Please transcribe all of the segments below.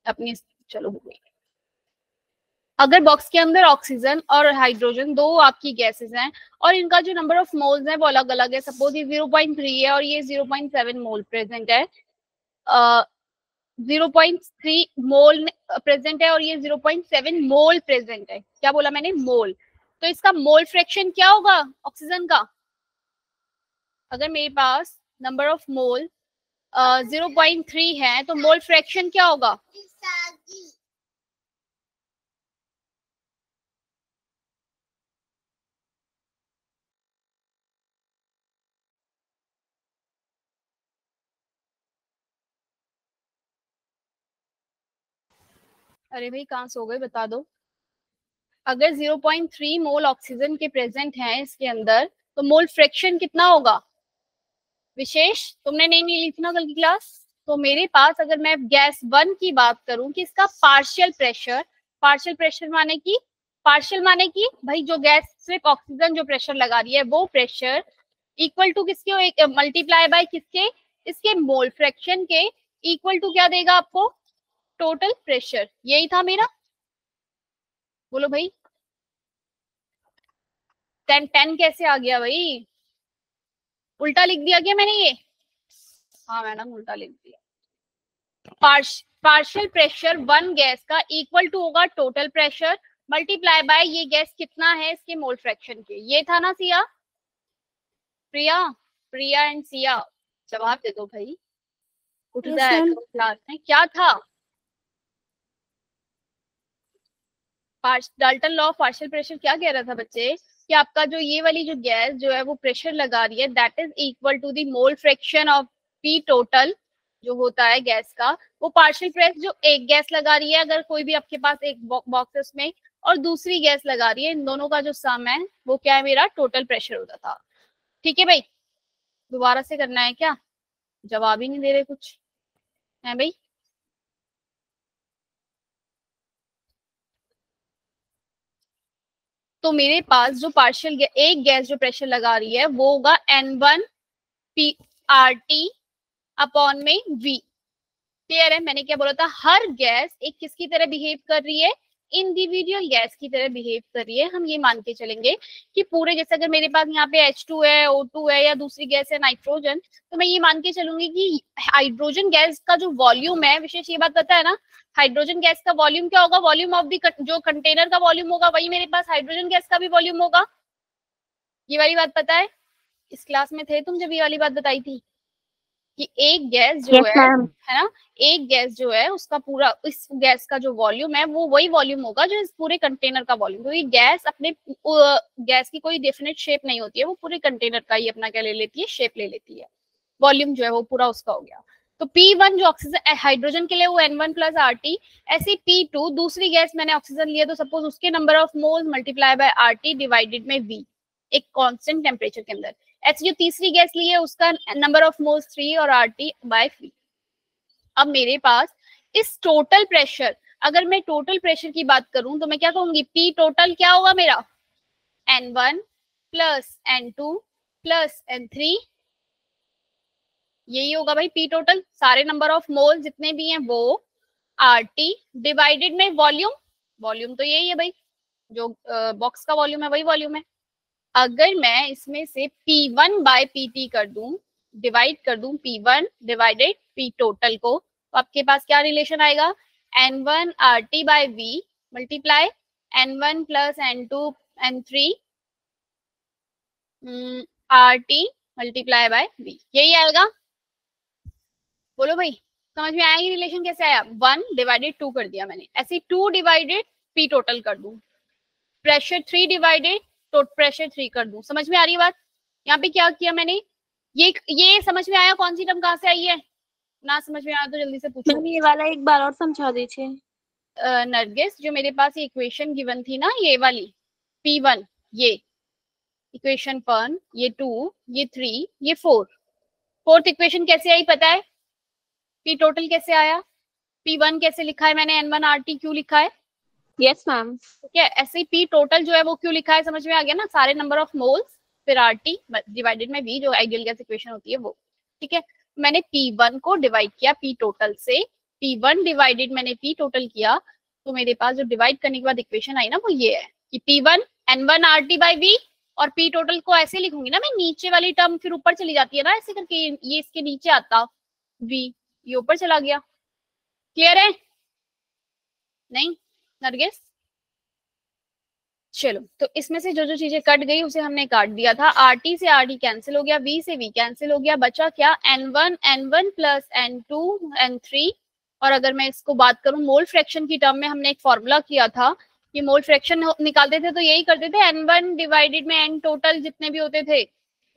अपनी, चलो हो गई। अगर बॉक्स के अंदर ऑक्सीजन और हाइड्रोजन दो आपकी गैसेस हैं और इनका जो नंबर ऑफ मोल्स है वो अलग अलग है, सपोज ये 0.3 है और ये 0.7 मोल प्रेजेंट है, 0.3 मोल प्रेजेंट है और ये 0.7 मोल प्रेजेंट है। क्या बोला मैंने? मोल। तो इसका मोल फ्रैक्शन क्या होगा ऑक्सीजन का? अगर मेरे पास नंबर ऑफ मोल 0.3 है तो मोल फ्रैक्शन क्या होगा? अरे भाई कहाँ सो गए, बता दो। अगर 0.3 मोल ऑक्सीजन के प्रेजेंट हैं इसके अंदर तो मोल फ्रैक्शन कितना होगा? विशेष तुमने नहीं ली थी ना कल की क्लास? तो मेरे पास अगर मैं गैस 1 की बात करूं कि इसका पार्शियल प्रेशर माने की भाई जो गैस सिर्फ ऑक्सीजन जो प्रेशर लगा रही है वो प्रेशर इक्वल टू किसके, एक मल्टीप्लाई बाय किसके, इसके मोल फ्रैक्शन के, इक्वल टू क्या देगा आपको? Total pressure. यही था मेरा। बोलो भाई। 10 कैसे आ गया भाई? उल्टा लिख दिया क्या मैंने ये? हाँ मैडम उल्टा लिख दिया। पार्शियल प्रेशर वन गैस का इक्वल टू होगा टोटल प्रेशर मल्टीप्लाई बाय ये गैस कितना है इसके मोल फ्रैक्शन के। ये था ना सिया? प्रिया, प्रिया एंड सिया जवाब दे दो भाई। उठ जाए क्लास में। क्या था? Dalton law of partial pressure क्या कह रहा था बच्चे कि आपका जो ये वाली जो गैस जो है वो प्रेशर लगा रही है that is equal to the mole fraction of P total जो होता है गैस का। वो पार्शियल प्रेस जो एक गैस लगा रही है, अगर कोई भी आपके पास एक बॉक्स है उसमें और दूसरी गैस लगा रही है, इन दोनों का जो सम है वो क्या है? मेरा टोटल प्रेशर होता था। ठीक है भाई, दोबारा से करना है क्या? जवाब ही नहीं दे रहे कुछ है भाई। तो मेरे पास जो पार्शियल एक गैस जो प्रेशर लगा रही है वो होगा N1 P R T upon में V। क्लियर है? मैंने क्या बोला था? हर गैस एक किसकी तरह बिहेव कर रही है? इंडिविजुअल गैस की तरह बिहेव कर रही है। हम ये मान के चलेंगे कि पूरे, जैसे अगर मेरे पास यहाँ पे H2 है, O2 है या दूसरी गैस है नाइट्रोजन, तो मैं ये मान के चलूंगी कि हाइड्रोजन गैस का जो वॉल्यूम है, विशेष ये बात पता है ना, हाइड्रोजन गैस का वॉल्यूम क्या होगा? वॉल्यूम ऑफ दी जो कंटेनर का वॉल्यूम होगा वही मेरे पास हाइड्रोजन गैस का भी वॉल्यूम होगा। ये वाली बात पता है? इस क्लास में थे तुम जब ये वाली बात बताई थी कि एक गैस जो है ना, एक गैस जो है उसका पूरा, इस गैस का जो वॉल्यूम है वो वही वॉल्यूम होगा जो इस पूरे कंटेनर का वॉल्यूम। क्योंकि गैस अपने गैस की कोई डेफिनेट शेप नहीं होती है, वो पूरे कंटेनर का ही अपना क्या ले लेती है? शेप ले लेती है। वॉल्यूम जो है वो पूरा उसका हो गया। तो P1 जो ऑक्सीजन हाइड्रोजन के लिए वो N1 प्लस RT, ऐसे P2 दूसरी गैस मैंने ऑक्सीजन लिया तो सपोज उसके number of moles multiply by RT divided में V, एक कांस्टेंट टेम्परेचर के अंदर। ऐसी जो तीसरी गैस ली है उसका नंबर ऑफ मोल्स 3 और RT बाय V। अब मेरे पास इस टोटल प्रेशर, अगर मैं टोटल प्रेशर की बात करूं तो मैं क्या कहूंगी? P टोटल क्या होगा मेरा? N1 plus N2 plus N3, यही होगा भाई P टोटल। सारे नंबर ऑफ मोल जितने भी हैं वो RT डिवाइडेड में वॉल्यूम, वॉल्यूम तो यही है भाई, जो बॉक्स का वॉल्यूम है वही वॉल्यूम है। अगर मैं इसमें से P1 बाय PT कर दूं, डिवाइड कर दूं P1 डिवाइडेड P टोटल को, तो आपके पास क्या रिलेशन आएगा? N1 RT by V multiply N1 plus N2 N3 RT multiply by V, यही आएगा। बोलो भाई समझ में आया ये रिलेशन कैसे आया? 1 डिवाइडेड 2 कर दिया मैंने, ऐसे 2 डिवाइडेड P टोटल कर दूं, प्रेशर 3 डिवाइडेड तो प्रेशर 3 कर दूं। समझ में आ रही है बात? यहाँ पे क्या किया मैंने? ये समझ में आया कौन सी टर्म कहाँ से आई है? ना समझ में आया तो जल्दी से पूछो। ये वाला एक बार और समझा दीजिए। नरगिस, जो मेरे पास इक्वेशन गिवन थी ना ये वाली, P1 ये इक्वेशन 1, ये 2, ये 3, ये 4, फोर्थ इक्वेशन कैसे आई पता है? P टोटल कैसे आया? P1 कैसे लिखा है मैंने? N1 RT क्यों लिखा है? Yes ma'am. ठीक है, ऐसे ही P टोटल जो है वो क्यों लिखा है? समझ में आ गया ना? सारे नंबर ऑफ मोल्स फिर RT डिवाइडेड में V, जो आइडियल गैस इक्वेशन होती है वो। ठीक है, मैंने P1 को डिवाइड किया P टोटल से, P1 डिवाइडेड मैंने P टोटल किया, तो मेरे पास जो डिवाइड करने के बाद इक्वेशन आई ना वो ये है कि P1 N1 RT by V, और P टोटल को ऐसे लिखूंगी ना मैं, नीचे वाली टर्म फिर ऊपर चली जाती है ना ऐसे करके, ये इसके नीचे आता V, ये ऊपर चला गया। क्लियर है? नहीं नरगिस? चलो, तो इसमें से जो जो चीजें कट गई उसे हमने काट दिया था। RT से RT कैंसिल हो गया, V से V कैंसिल हो गया, बचा क्या? N1 plus N2 N3। और अगर मैं इसको बात करूं मोल फ्रैक्शन की टर्म में, हमने एक फॉर्मूला किया था कि मोल फ्रैक्शन निकालते थे तो यही करते थे, N1 डिवाइडेड में N टोटल जितने भी होते थे,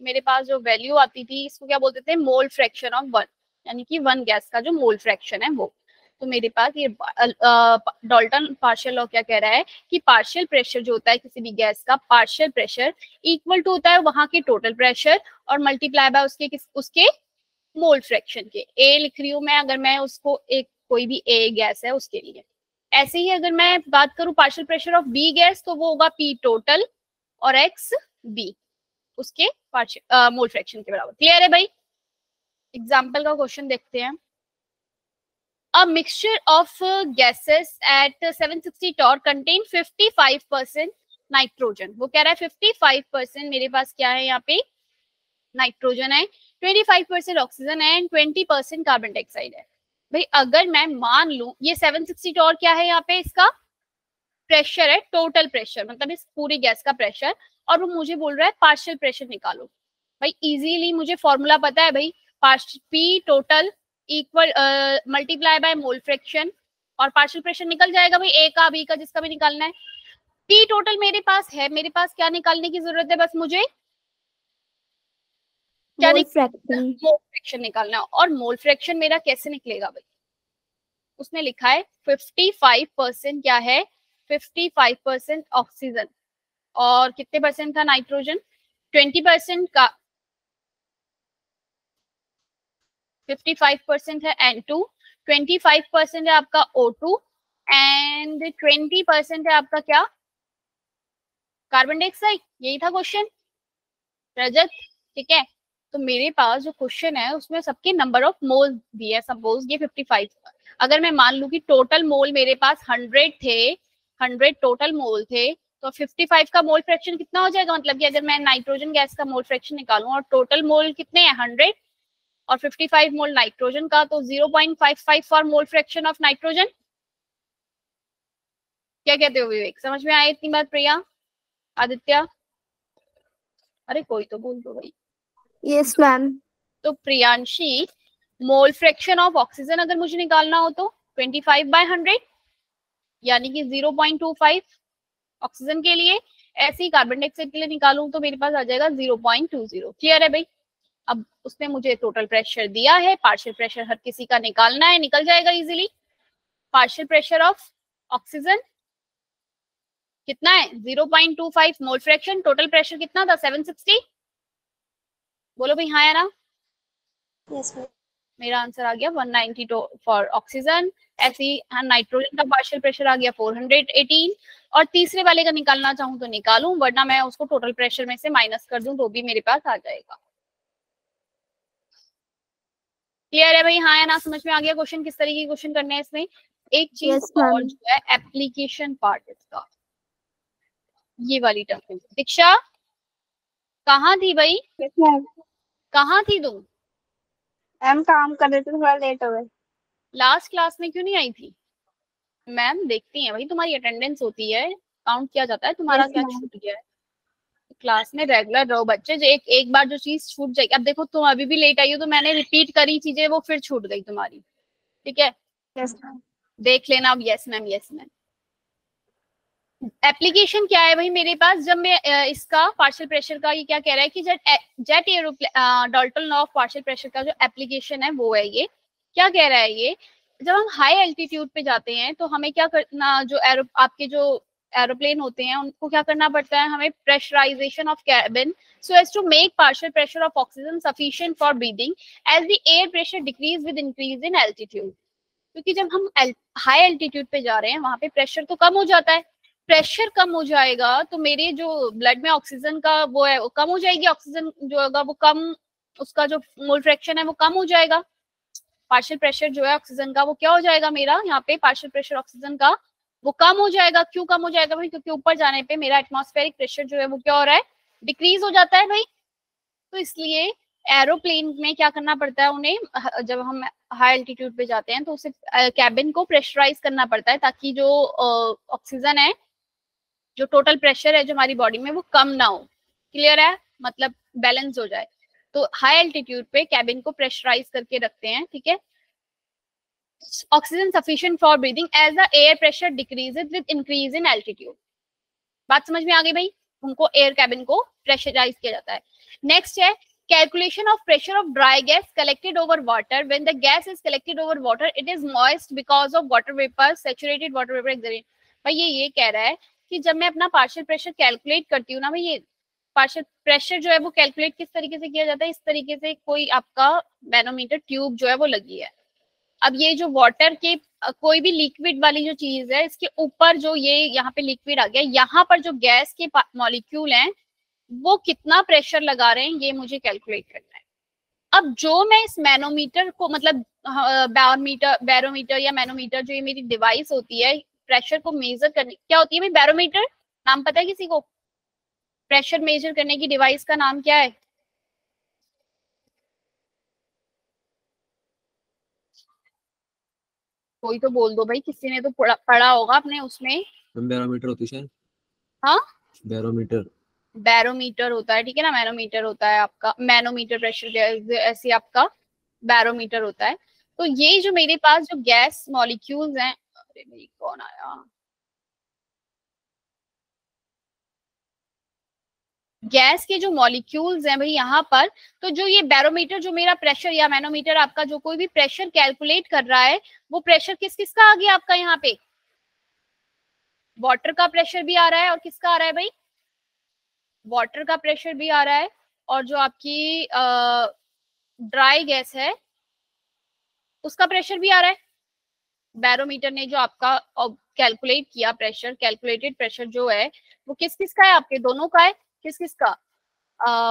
मेरे पास जो वैल्यू आती थी इसको क्या बोलते थे? मोल फ्रैक्शन ऑफ वन, यानी कि वन गैस का जो मोल फ्रैक्शन है वो। तो मेरे पास ये डाल्टन पार्शियल लॉ क्या कह रहा है कि पार्शियल प्रेशर जो होता है किसी भी गैस का, पार्शियल प्रेशर इक्वल टू होता है वहां के टोटल प्रेशर और मल्टीप्लाई बाय उसके मोल फ्रैक्शन के। ए लिख रही हूँ मैं, अगर मैं उसको एक कोई भी ए गैस है उसके लिए। ऐसे ही अगर मैं बात करूं partial pressure of B gas, तो वो होगा पी टोटल और एक्स बी उसके मोल फ्रैक्शन के बराबर। क्लियर है भाई? एग्जाम्पल का क्वेश्चन देखते हैं। A mixture of gases at 760 torr contain 55% nitrogen. वो कह रहा है 55% मेरे पास क्या है यहाँ पे? नाइट्रोजन है, 25% ऑक्सीजन है एंड 20% कार्बन डाइऑक्साइड है। भाई अगर मैं मान लूं ये 760 टॉर क्या है यहाँ पे? इसका प्रेशर है, टोटल प्रेशर मतलब इस पूरी गैस का प्रेशर, और वो मुझे बोल रहा है पार्शियल प्रेशर निकालो। भाई इजीली मुझे फॉर्मूला पता है भाई, P total equal multiply by mole fraction, और पार्शियल प्रेशर निकल जाएगा भाई, ए का बी का जिसका भी निकालना है। पी टोटल मेरे पास है, मेरे पास क्या निकालने की जरूरत है? बस मुझे क्या मोल फ्रैक्शन निकालना है। और मोल फ्रैक्शन मेरा कैसे निकलेगा भाई? उसने लिखा है 55% क्या है? 55% ऑक्सीजन, और कितने परसेंट था नाइट्रोजन? 20% का 55% है N2, 25% है आपका O2 एंड 20% है आपका क्या? Carbon dioxide. यही था क्वेश्चन रजत, ठीक है? तो मेरे पास जो क्वेश्चन है उसमें सबके नंबर ऑफ मोल भी है। सपोज ये 55, अगर मैं मान लू कि टोटल मोल मेरे पास 100 थे, 100 टोटल मोल थे, तो 55 का मोल फ्रैक्शन कितना हो जाएगा? मतलब कि अगर मैं नाइट्रोजन गैस का मोल फ्रैक्शन निकालूं और टोटल मोल कितने हैं 100 और 55 मोल नाइट्रोजन का, तो 0.55 for mole fraction of nitrogen. क्या कहते हो विवेक? समझ में आए इतनी बात? प्रिया, आदित्य, अरे कोई तो बोल दो भाई। Yes ma'am. तो Priyanshi, mole fraction of oxygen अगर मुझे निकालना हो तो 25/100 यानी कि 0.25 ऑक्सीजन के लिए। ऐसे ही कार्बन डाइऑक्साइड के लिए निकालूं तो मेरे पास आ जाएगा 0.20। क्लियर है भाई? अब उसने मुझे टोटल प्रेशर दिया है, पार्शियल प्रेशर हर किसी का निकालना है, निकल जाएगा easily. Partial pressure of oxygen कितना है? 0.25 मोल फ्रैक्शन। टोटल प्रेशर कितना था? 760। बोलो भाई हाँ या ना? Yes ma'am. मेरा आंसर आ गया 192 फॉर ऑक्सीजन। ऐसे ही नाइट्रोजन का पार्शियल प्रेशर आ गया 418। और तीसरे वाले का निकालना चाहूँ तो निकालूं, वरना मैं उसको टोटल प्रेशर में से माइनस कर दूं तो भी मेरे पास आ जाएगा। क्लियर है भाई? हाँ या ना? समझ में आ गया क्वेश्चन किस तरीके के क्वेश्चन करने हैं इसमें? एक चीज Yes, और ma'am. जो है एप्लीकेशन पार्ट इसका, ये वाली टर्म। दीक्षा कहाँ थी भाई? Yes ma'am. कहाँ थी तुम? मैम काम कर रहे थे, थोड़ा लेट हो गए। लास्ट क्लास में क्यों नहीं आई थी? मैम देखती हैं भाई, तुम्हारी अटेंडेंस होती है, काउंट किया जाता है तुम्हारा। Yes, क्या ma'am. छूट गया है? क्लास में रेगुलर रहो बच्चे। जो एक बार जो चीज छूट जाएगी, अब देखो तुम अभी भी लेट आई हो तो मैंने रिपीट करी चीजें, वो फिर छूट गई तुम्हारी, ठीक है? Yes, ma'am. देख लेना अब। Yes ma'am, yes ma'am. Application क्या है भाई मेरे पास? जब मैं इसका पार्शियल प्रेशर का, ये क्या कह रहा है कि jet aeroplane Dalton law of partial pressure का जो एप्लीकेशन है वो है ये। क्या कह रहा है ये? जब हम हाई एल्टीट्यूड पे जाते हैं तो हमें क्या करना, जो आपके जो एरोप्लेन होते हैं उनको क्या करना पड़ता है? हमें pressurisation of cabin so as to make partial pressure of oxygen sufficient for breathing as the air pressure decrease with increase in altitude. क्योंकि जब हम हाई एल्टीट्यूड पे जा रहे हैं वहां पे प्रेशर तो कम हो जाता है। प्रेशर कम हो जाएगा तो मेरे जो ब्लड में ऑक्सीजन का वो है वो कम हो जाएगी। ऑक्सीजन जो होगा वो कम, उसका जो मोल फ्रैक्शन है वो कम हो जाएगा। पार्शियल प्रेशर जो है ऑक्सीजन का वो क्या हो जाएगा मेरा, यहाँ पे पार्शियल प्रेशर ऑक्सीजन का वो कम हो जाएगा। क्यों कम हो जाएगा भाई? क्योंकि ऊपर जाने पे मेरा एटमॉस्फेरिक प्रेशर जो है वो क्या हो रहा है, डिक्रीज हो जाता है भाई। तो इसलिए एरोप्लेन में क्या करना पड़ता है उन्हें, जब हम हाई एल्टीट्यूड पे जाते हैं तो उसे कैबिन को प्रेशराइज करना पड़ता है ताकि जो ऑक्सीजन है, जो टोटल प्रेशर है जो हमारी बॉडी में वो कम ना हो। क्लियर है? मतलब बैलेंस हो जाए। तो हाई एल्टीट्यूड पे कैबिन को प्रेशराइज करके रखते हैं, ठीक है। Oxygen sufficient for breathing as the air pressure decreases with increase in altitude. बात समझ में आ गई भाई? उनको एयर कैबिन को प्रेशराइज किया जाता है। नेक्स्ट है calculation of pressure of dry gas collected over water. When the gas is collected over water, it is moist because of water vapor, saturated water vapor exhalation. भाई ये कह रहा है कि जब मैं अपना पार्शियल प्रेशर कैलकुलेट करती हूँ ना भाई, ये पार्शियल प्रेशर जो है वो कैलकुलेट किस तरीके से किया जाता है, इस तरीके से कोई आपका मैनोमीटर ट्यूब जो है वो लगी है। अब ये जो वाटर के कोई भी लिक्विड वाली जो चीज है, इसके ऊपर जो ये यहाँ पे लिक्विड आ गया, यहाँ पर जो गैस के मॉलिक्यूल हैं वो कितना प्रेशर लगा रहे हैं ये मुझे कैलकुलेट करना है। अब जो मैं इस मैनोमीटर को, मतलब बैरोमीटर या मैनोमीटर, जो ये मेरी डिवाइस होती है प्रेशर को मेजर करने, क्या होती है भाई बैरोमीटर? नाम पता है किसी को? प्रेशर मेजर करने की डिवाइस का नाम क्या है? कोई तो बोल दो भाई, किसी ने तो पढ़ा होगा अपने उसमें। बैरोमीटर होती है। हाँ, बैरोमीटर। बैरोमीटर होता है, ठीक है ना। मैनोमीटर होता है आपका, मैनोमीटर प्रेशर ऐसे आपका बैरोमीटर होता है। तो ये जो मेरे पास जो गैस मॉलिक्यूल्स हैं, अरे भाई कौन आया, गैस के जो मॉलिक्यूल्स हैं भाई यहाँ पर, तो जो ये बैरोमीटर जो मेरा प्रेशर या मैनोमीटर आपका जो कोई भी प्रेशर कैलकुलेट कर रहा है, वो प्रेशर किस किस का आ गया आपका यहाँ पे? वाटर का प्रेशर भी आ रहा है, और किसका आ रहा है भाई? वाटर का प्रेशर भी आ रहा है, और जो आपकी ड्राई गैस है उसका प्रेशर भी आ रहा है। बैरोमीटर ने जो आपका कैलकुलेट किया प्रेशर, कैलकुलेटेड प्रेशर जो है वो किस किस का है? आपके दोनों का है। किस किस का?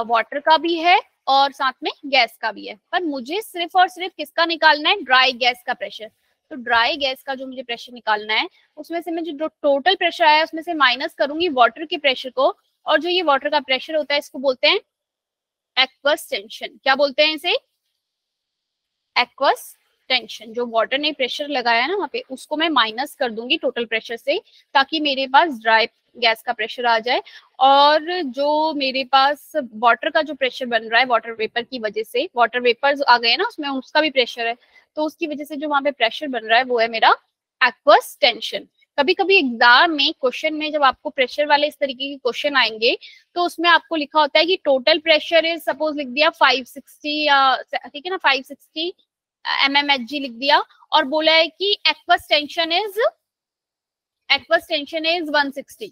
वाटर का भी है और साथ में गैस का भी है। पर मुझे सिर्फ और सिर्फ किसका निकालना है? ड्राई गैस का प्रेशर। तो ड्राई गैस का जो मुझे प्रेशर निकालना है, उसमें से मैं जो टोटल प्रेशर आया उसमें से माइनस करूंगी वाटर के प्रेशर को, और जो ये वाटर का प्रेशर होता है इसको बोलते हैं एक्वस टेंशन। क्या बोलते हैं इसे? Aqueous tension. जो वाटर ने प्रेशर लगाया ना वहां पे, उसको मैं माइनस कर दूंगी टोटल प्रेशर से, ताकि मेरे पास ड्राई गैस का प्रेशर आ जाए। और जो मेरे पास वाटर का जो प्रेशर बन रहा है वाटर वेपर की वजह से, वाटर वेपर्स आ गए ना उसमें, उसका भी प्रेशर है, तो उसकी वजह से जो वहां पे प्रेशर बन रहा है वो है मेरा एक्वस टेंशन। कभी कभी एग्जाम में क्वेश्चन में जब आपको प्रेशर वाले इस तरीके के क्वेश्चन आएंगे, तो उसमें आपको लिखा होता है कि टोटल प्रेशर इज, सपोज लिख दिया 560 या ठीक है ना 560 mmHg लिख दिया, और बोला है कि एक्वस टेंशन इज 160।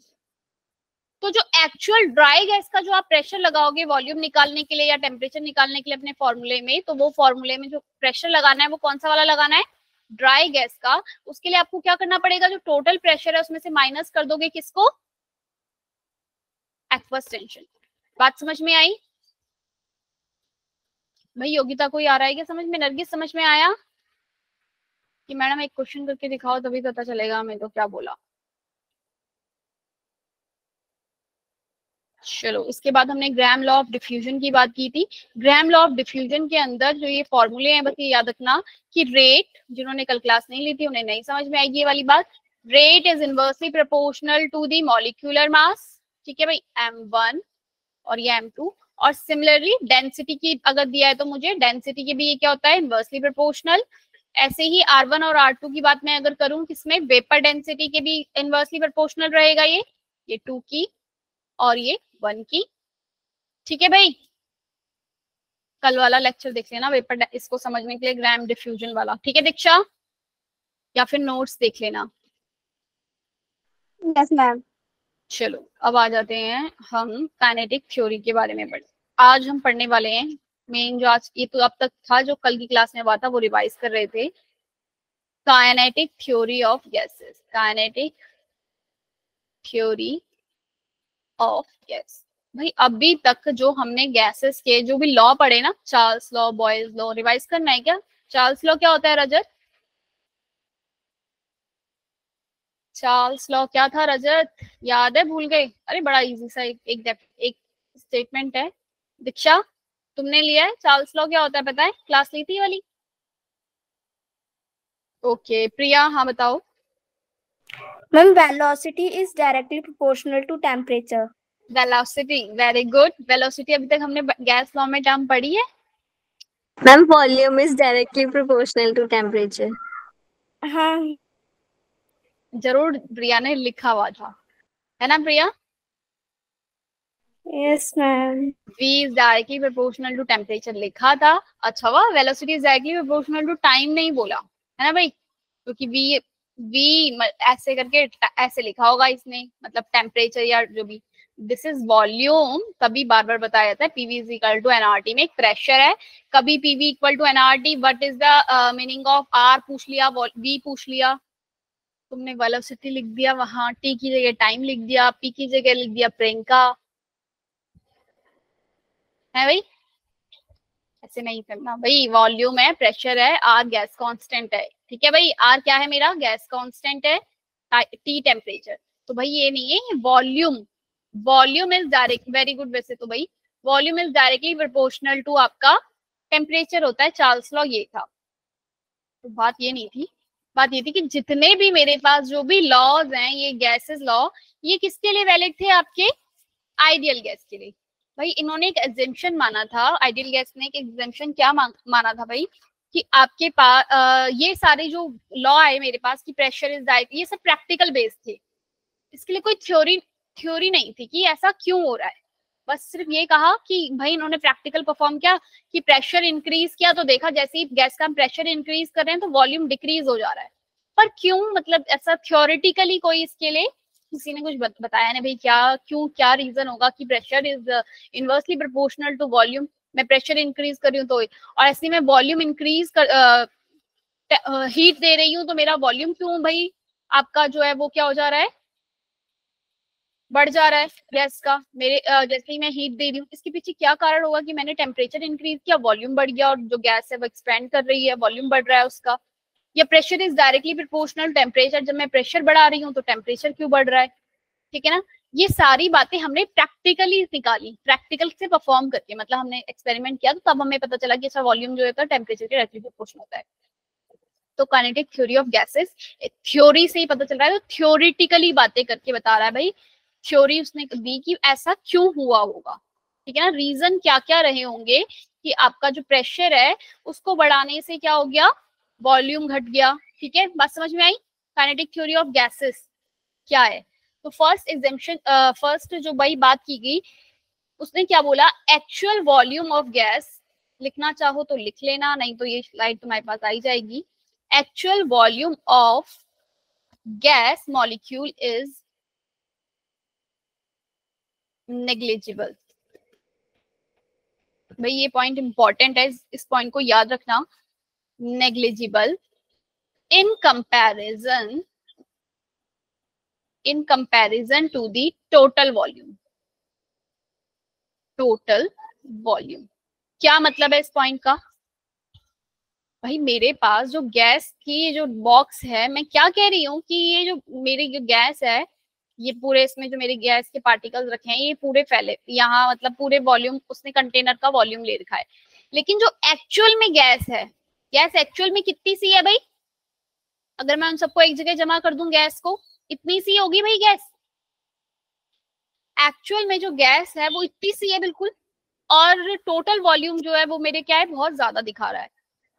तो जो एक्चुअल ड्राई गैस का जो आप प्रेशर लगाओगे वॉल्यूम निकालने के लिए या टेम्परेचर निकालने के लिए अपने फॉर्मूले में, तो वो फॉर्मूले में जो प्रेशर लगाना है वो कौन सा वाला लगाना है? ड्राई गैस का। उसके लिए आपको क्या करना पड़ेगा? जो टोटल प्रेशर है उसमें से माइनस कर दोगे किसको? Aqueous tension. बात समझ में आई भाई? योगिता कोई आ रहा है क्या समझ में? नरगिस समझ में आया कि मैडम एक क्वेश्चन करके दिखाओ तभी पता चलेगा हमें तो क्या बोला। चलो, इसके बाद हमने ग्राम लॉ ऑफ डिफ्यूजन की बात की थी। ग्राम लॉ ऑफ डिफ्यूजन के अंदर जो ये फॉर्मूले हैं, बस ये याद रखना कि रेट, जिन्होंने कल क्लास नहीं ली थी उन्हें नहीं समझ में आएगी ये वाली बात। Rate is inversely proportional to the molecular mass, ठीक है भाई, m1 और ये m2। और सिमिलरली डेंसिटी की अगर दिया है तो मुझे डेंसिटी की भी ये क्या होता है? Inversely proportional. ऐसे ही R1 और R2 की बात मैं अगर करूं, किसमें? वेपर डेंसिटी के भी इनवर्सली प्रोपोर्शनल रहेगा ये 2 की और ये 1 की, ठीक है भाई। कल वाला लेक्चर देख लेना वेपर इसको समझने के लिए, ग्राम डिफ्यूजन वाला, ठीक है दीक्षा? या फिर नोट्स देख लेना। Yes ma'am. चलो अब आ जाते हैं हम काइनेटिक थ्योरी के बारे में पढ़। आज हम पढ़ने वाले हैं मेन जो आज, ये तो अब तक था जो कल की क्लास में हुआ था वो रिवाइज कर रहे थे, kinetic theory of gases. Kinetic theory of gas. भाई अभी तक जो हमने गैसेस के जो भी लॉ पढ़े ना, Charles law, Boyle's law, revise करना है क्या? चार्ल्स लॉ क्या होता है रजत? चार्ल्स लॉ क्या था रजत? याद है, भूल गए? अरे बड़ा इजी सा एक स्टेटमेंट है। दीक्षा, तुमने लिया है? चार्ल्स लॉ क्या होता है पता है? क्लास ली थी ये वाली? ओके प्रिया, हाँ बताओ। Ma'am velocity is directly proportional to temperature. Velocity, very good. Velocity अभी तक हमने गैस लॉ में टर्म पढ़ी है? Ma'am volume is directly proportional to temperature. हाँ जरूर प्रिया ने लिखा हुआ था, है ना Priya? Yes ma'am. v is directly proportional to temperature लिखा था। अच्छा हुआ velocity is directly proportional to time नहीं बोला, है ना भाई? क्योंकि v ऐसे करके ऐसे लिखा होगा इसने, मतलब टेम्परेचर या जो भी। दिस इज वॉल्यूम, कभी बार बार बताया जाता है PV is equal to NRT में एक प्रेशर है, कभी PV equal to NRT. What is the meaning of R पूछ लिया, v पूछ लिया, तुमने वेलोसिटी लिख दिया, वहां टी की जगह टाइम लिख दिया, पी की जगह लिख दिया प्रियंका, है भाई? ऐसे नहीं करना भाई। वॉल्यूम है, प्रेशर है, आर गैस कांस्टेंट है, ठीक है भाई? आर क्या है मेरा? गैस कांस्टेंट है, टी टेम्परेचर। तो भाई ये नहीं है volume. Volume is direct, very good. वैसे तो भाई volume is directly proportional to आपका टेम्परेचर होता है, चार्ल्स लॉ ये था। तो बात ये नहीं थी, बात ये थी कि जितने भी मेरे पास जो भी लॉज हैं, ये गैसेस लॉ, ये किसके लिए वैलिड थे? आपके आइडियल गैस के लिए। भाई इन्होंने एक एग्जेम्पशन माना था, आइडियल गैस ने एक एग्जेम्पशन क्या माना था भाई, कि आपके पास ये सारे जो लॉ आए मेरे पास कि प्रेशर इज डायरेक्ट, ये सब प्रैक्टिकल बेस्ड थे। इसके लिए कोई थ्योरी नहीं थी कि ऐसा क्यों हो रहा है। बस सिर्फ ये कहा कि भाई इन्होंने प्रैक्टिकल परफॉर्म किया कि प्रेशर इंक्रीज किया, तो देखा जैसे ही गैस का प्रेशर इंक्रीज कर रहे हैं तो वॉल्यूम डिक्रीज हो जा रहा है। पर क्यों, मतलब ऐसा थ्योरेटिकली कोई इसके लिए किसी ने कुछ बताया नहीं भाई, क्या क्यों, क्या रीजन होगा कि pressure is inversely proportional to volume. मैं प्रेशर इंक्रीज कर रही हूँ तो, और ऐसे में वॉल्यूम इंक्रीज कर हीट दे रही हूँ तो मेरा वॉल्यूम क्यों भाई आपका जो है वो क्या हो जा रहा है? बढ़ जा रहा है गैस का। मेरे जैसे ही मैं हीट दे रही हूँ, इसके पीछे क्या कारण होगा कि मैंने टेम्परेचर इंक्रीज किया, वॉल्यूम बढ़ गया, और जो गैस है वो एक्सपेंड कर रही है, वॉल्यूम बढ़ रहा है उसका। या pressure is directly proportional temperature, जब मैं प्रेशर बढ़ा रही हूँ तो टेम्परेचर क्यों बढ़ रहा है? ठीक है ना? ये सारी बातें हमने प्रैक्टिकली निकाली, प्रैक्टिकल से परफॉर्म करके, मतलब हमने एक्सपेरिमेंट किया, तो तब हमें पता चला कि ऐसा वॉल्यूम जो होता है टेम्परेचर के डायरेक्टली प्रोपोर्शनल होता है। तो kinetic theory of gases theory से ही पता चल रहा है, तो थ्योरिटिकली बातें करके बता रहा है भाई। थ्योरी उसने दी कि ऐसा क्यों हुआ होगा, ठीक है ना? रीजन क्या क्या रहे होंगे कि आपका जो प्रेशर है उसको बढ़ाने से क्या हो गया? वॉल्यूम घट गया। ठीक है, बात समझ में आई? काइनेटिक थ्योरी ऑफ गैसेस क्या है? तो फर्स्ट एग्जाम्पशन, फर्स्ट जो भाई बात की गई, उसने क्या बोला? Actual volume of gas. लिखना चाहो तो लिख लेना, नहीं तो ये स्लाइड तुम्हारे पास आई जाएगी। Actual volume of gas molecule is negligible. भाई ये पॉइंट इंपॉर्टेंट है, इस पॉइंट को याद रखना। Negligible in comparison to the total volume. Total volume क्या मतलब है इस पॉइंट का? भाई मेरे पास जो गैस की जो बॉक्स है, मैं क्या कह रही हूँ कि ये जो मेरी जो गैस है, ये पूरे इसमें जो मेरे गैस के पार्टिकल्स रखे हैं, ये पूरे फैले यहाँ, मतलब पूरे वॉल्यूम उसने कंटेनर का वॉल्यूम ले रखा है। लेकिन जो एक्चुअल में गैस है, गैस एक्चुअल में कितनी सी है भाई? अगर मैं उन सबको एक जगह जमा कर दूं गैस को, इतनी सी होगी भाई गैस। एक्चुअल में जो गैस है वो इतनी सी है बिल्कुल, और टोटल वॉल्यूम जो है वो मेरे क्या है? बहुत ज्यादा दिखा रहा है।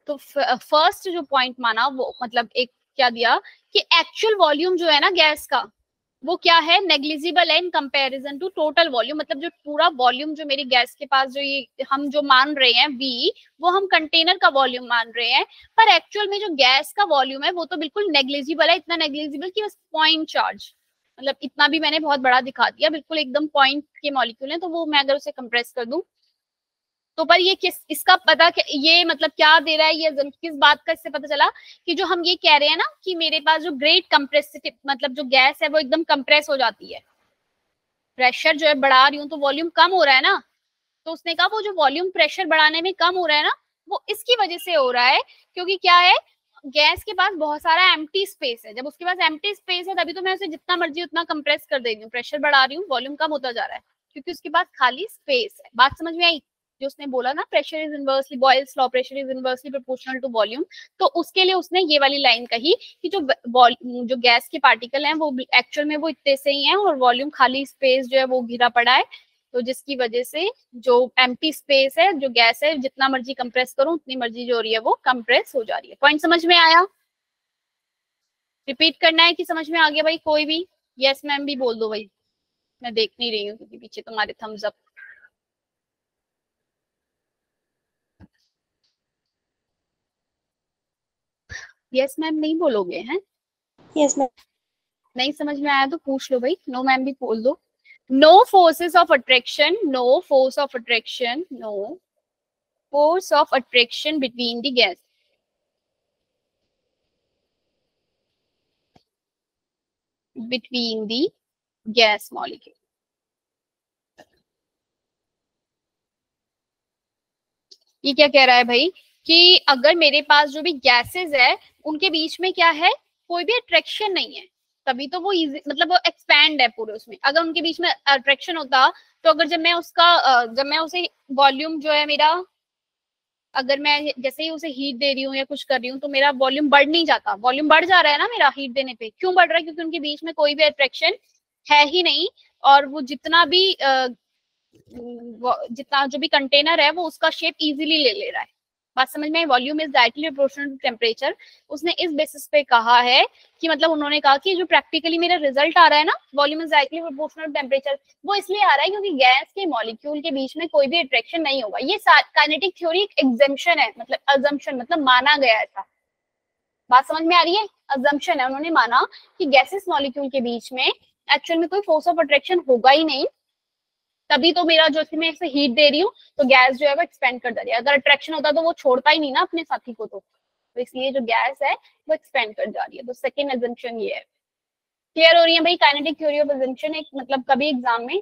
तो फर्स्ट जो पॉइंट माना वो मतलब एक क्या दिया कि एक्चुअल वॉल्यूम जो है ना गैस का, वो क्या है? नेग्लिजिबल है in comparison to total volume. मतलब जो पूरा वॉल्यूम जो मेरी गैस के पास जो ये हम जो मान रहे हैं वी, वो हम कंटेनर का वॉल्यूम मान रहे हैं, पर एक्चुअल में जो गैस का वॉल्यूम है वो तो बिल्कुल नेग्लिजिबल है। इतना नेग्लिजिबल कि बस पॉइंट चार्ज, मतलब इतना भी मैंने बहुत बड़ा दिखा दिया, बिल्कुल एकदम पॉइंट के मॉलिक्यूल है। तो वो मैं अगर उसे कंप्रेस कर दूं तो, पर ये किस इसका पता ये मतलब क्या दे रहा है? ये किस बात का इससे पता चला कि जो हम ये कह रहे हैं ना कि मेरे पास जो ग्रेट कंप्रेसिव, मतलब जो गैस है वो एकदम कंप्रेस हो जाती है, प्रेशर जो है बढ़ा रही हूँ तो वॉल्यूम कम हो रहा है ना, तो उसने कहा वो जो वॉल्यूम प्रेशर बढ़ाने में कम हो रहा है ना, वो इसकी वजह से हो रहा है, क्योंकि क्या है, गैस के पास बहुत सारा एम्प्टी स्पेस है। जब उसके पास एम्प्टी स्पेस है तभी तो मैं उसे जितना मर्जी उतना कंप्रेस कर दे रही हूँ, प्रेशर बढ़ा रही हूँ, वॉल्यूम कम होता जा रहा है, क्योंकि उसके पास खाली स्पेस है। बात समझ में आई? जो उसने बोला ना, pressure is inversely, Boyle's law, pressure is inversely proportional to volume, तो उसके लिए उसने ये वाली लाइन कही कि जो गैस के पार्टिकल हैं वो एक्चुअल में वो इतने से ही हैं, और वॉल्यूम खाली स्पेस जो है वो घिरा पड़ा है, तो जिसकी वजह से जो एम्प्टी स्पेस है, जो गैस है, जितना मर्जी कंप्रेस करो उतनी मर्जी जो हो रही है वो कंप्रेस हो जा रही है। पॉइंट समझ में आया? रिपीट करना है कि समझ में आ गया भाई? कोई भी यस मैम भी बोल दो भाई, मैं देख नहीं रही हूँ क्योंकि पीछे तुम्हारे थम्स अप। यस मैम नहीं बोलोगे हैं? Yes ma'am. नहीं समझ में आया तो पूछ लो भाई, नो मैम भी बोल दो। No forces of attraction, no force of attraction, no force of attraction between the gas, between the gas molecule। ये क्या कह रहा है भाई कि अगर मेरे पास जो भी गैसेस है उनके बीच में क्या है, कोई भी अट्रैक्शन नहीं है, तभी तो वो इजी, मतलब वो एक्सपैंड है पूरे उसमें। अगर उनके बीच में अट्रैक्शन होता तो अगर जब मैं उसे वॉल्यूम जो है मेरा, अगर मैं जैसे ही उसे हीट दे रही हूँ या कुछ कर रही हूँ तो मेरा वॉल्यूम बढ़ नहीं जाता। वॉल्यूम बढ़ जा रहा है ना मेरा हीट देने पे, क्यों बढ़ रहा है? क्योंकि उनके बीच में कोई भी अट्रैक्शन है ही नहीं, और वो जितना जो भी कंटेनर है वो उसका शेप इजीली ले रहा है। बात समझ में? Volume is directly proportional to temperature. उसने इस बेसिस पे कहा है कि मतलब उन्होंने कहा कि जो प्रैक्टिकली मेरा रिजल्ट आ रहा है ना, volume is directly proportional to temperature, वो इसलिए आ रहा है क्योंकि गैस के मॉलिक्यूल के बीच में कोई भी अट्रैक्शन नहीं होगा। ये काइनेटिक थ्योरी एक एग्जम्पशन है, मतलब अजम्पशन, मतलब माना गया ऐसा। बात समझ में आ रही है? अजम्पशन है, उन्होंने माना कि गैसेस मॉलिक्यूल के बीच में एक्चुअल में कोई फोर्स ऑफ अट्रैक्शन होगा ही नहीं, तभी तो मेरा जो मैं इसे हीट दे रही हूँ तो गैस जो है वो एक्सपेंड कर जा रही है। अगर अट्रैक्शन होता तो वो छोड़ता ही नहीं ना अपने साथी को, तो इसलिए जो गैस है वो एक्सपेंड कर जा रही है। तो सेकंड अजम्पशन ये है। क्लियर हो रही है भाई? काइनेटिक थ्योरी ऑफ अजम्पशन एक, मतलब कभी एग्जाम में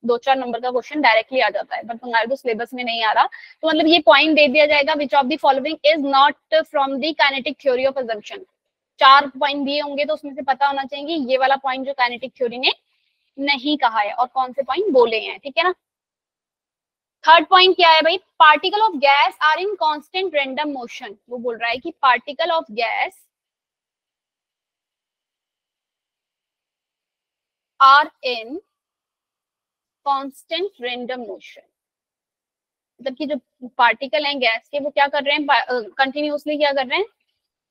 2-4 नंबर का क्वेश्चन डायरेक्टली आ जाता है, बट तुम्हारे तो सिलेबस में नहीं आ रहा, तो मतलब ये पॉइंट दे दिया जाएगा, विच of the following is not from the kinetic theory of assumption. 4 point दिए होंगे तो उसमें से पता होना चाहिए ये वाला पॉइंट जो काइनेटिक थ्योरी ने नहीं कहा है और कौन से पॉइंट बोले हैं, ठीक है ना। थर्ड पॉइंट क्या है भाई? Particle of gas are in constant random motion. वो बोल रहा है कि particle of gas are in constant random motion, मतलब कि जो पार्टिकल हैं गैस के वो क्या कर रहे हैं, कंटिन्यूअसली क्या कर रहे हैं,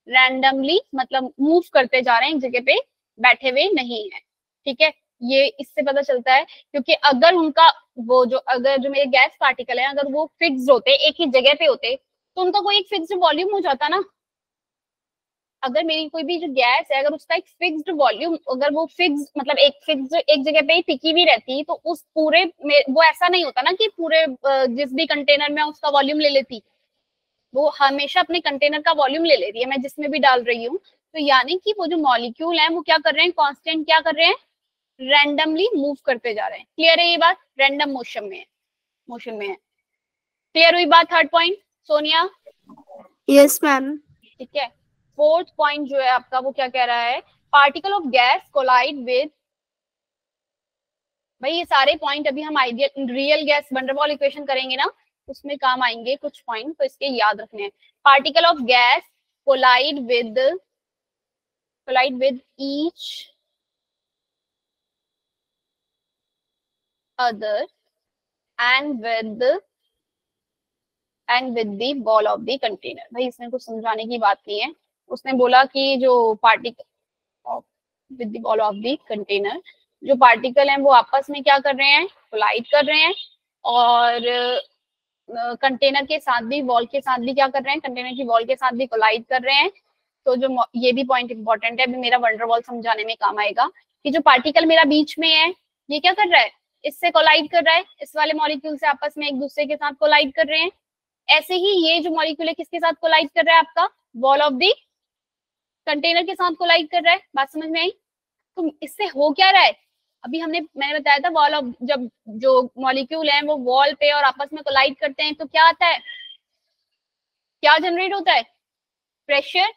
रैंडमली, मतलब मूव करते जा रहे हैं, एक जगह पे बैठे हुए नहीं है, ठीक है। ये इससे पता चलता है क्योंकि अगर उनका अगर जो मेरे गैस पार्टिकल है अगर वो फिक्स्ड होते, एक ही जगह पे होते, तो उनका कोई एक फिक्स्ड वॉल्यूम हो जाता ना। अगर मेरी कोई भी जो गैस है अगर उसका एक फिक्स्ड वॉल्यूम, अगर वो फिक्स मतलब एक जगह पे ही टिकी हुई रहती, तो उस पूरे में वो ऐसा नहीं होता ना कि पूरे जिस भी कंटेनर में उसका वॉल्यूम ले लेती, वो हमेशा अपने कंटेनर का वॉल्यूम ले रही है, मैं जिसमें भी डाल रही हूँ। तो यानी कि वो जो मॉलिक्यूल है वो क्या कर रहे हैं, कांस्टेंट क्या कर रहे हैं, रैंडमली मूव करते जा रहे हैं। क्लियर है ये बात? रैंडम मोशन में है। क्लियर हुई बात? Third point Sonia? Yes ma'am. ठीक है। फोर्थ पॉइंट जो है आपका वो क्या कह रहा है? Particle of gas collide with, भाई ये सारे पॉइंट अभी हम ideal real gas van der Waals equation करेंगे ना, उसमें काम आएंगे कुछ पॉइंट, तो इसके याद रखने हैं। Particle of gas collide with each other and with the wall of the container. भाई इसमें कुछ समझाने की बात नहीं है। उसने बोला कि जो particle with the wall of the container, जो पार्टिकल हैं वो आपस में क्या कर रहे हैं, कोलाइड कर रहे हैं, और कंटेनर के साथ भी, वॉल के साथ भी क्या कर रहे हैं, कंटेनर की वॉल के साथ भी कोलाइड कर रहे हैं। तो जो ये भी पॉइंट इंपॉर्टेंट है, अभी मेरा वंडरवॉल समझाने में काम आएगा कि जो पार्टिकल मेरा बीच में है ये क्या कर रहा है, इससे कोलाइड कर रहा है, इस वाले मॉलिक्यूल से आपस में एक दूसरे के साथ कोलाइड कर रहे हैं। ऐसे ही ये जो मॉलिक्यूल है किसके साथ कोलाइड कर रहा है, आपका वॉल ऑफ दी कंटेनर के साथ कोलाइड कर रहा है। बात समझ में आई? तो इससे हो क्या रहा है, अभी मैंने बताया था वॉल ऑफ, जब जो मॉलिक्यूल है वो वॉल पे और आपस में कोलाइड करते हैं तो क्या आता है, क्या जनरेट होता है, प्रेशर।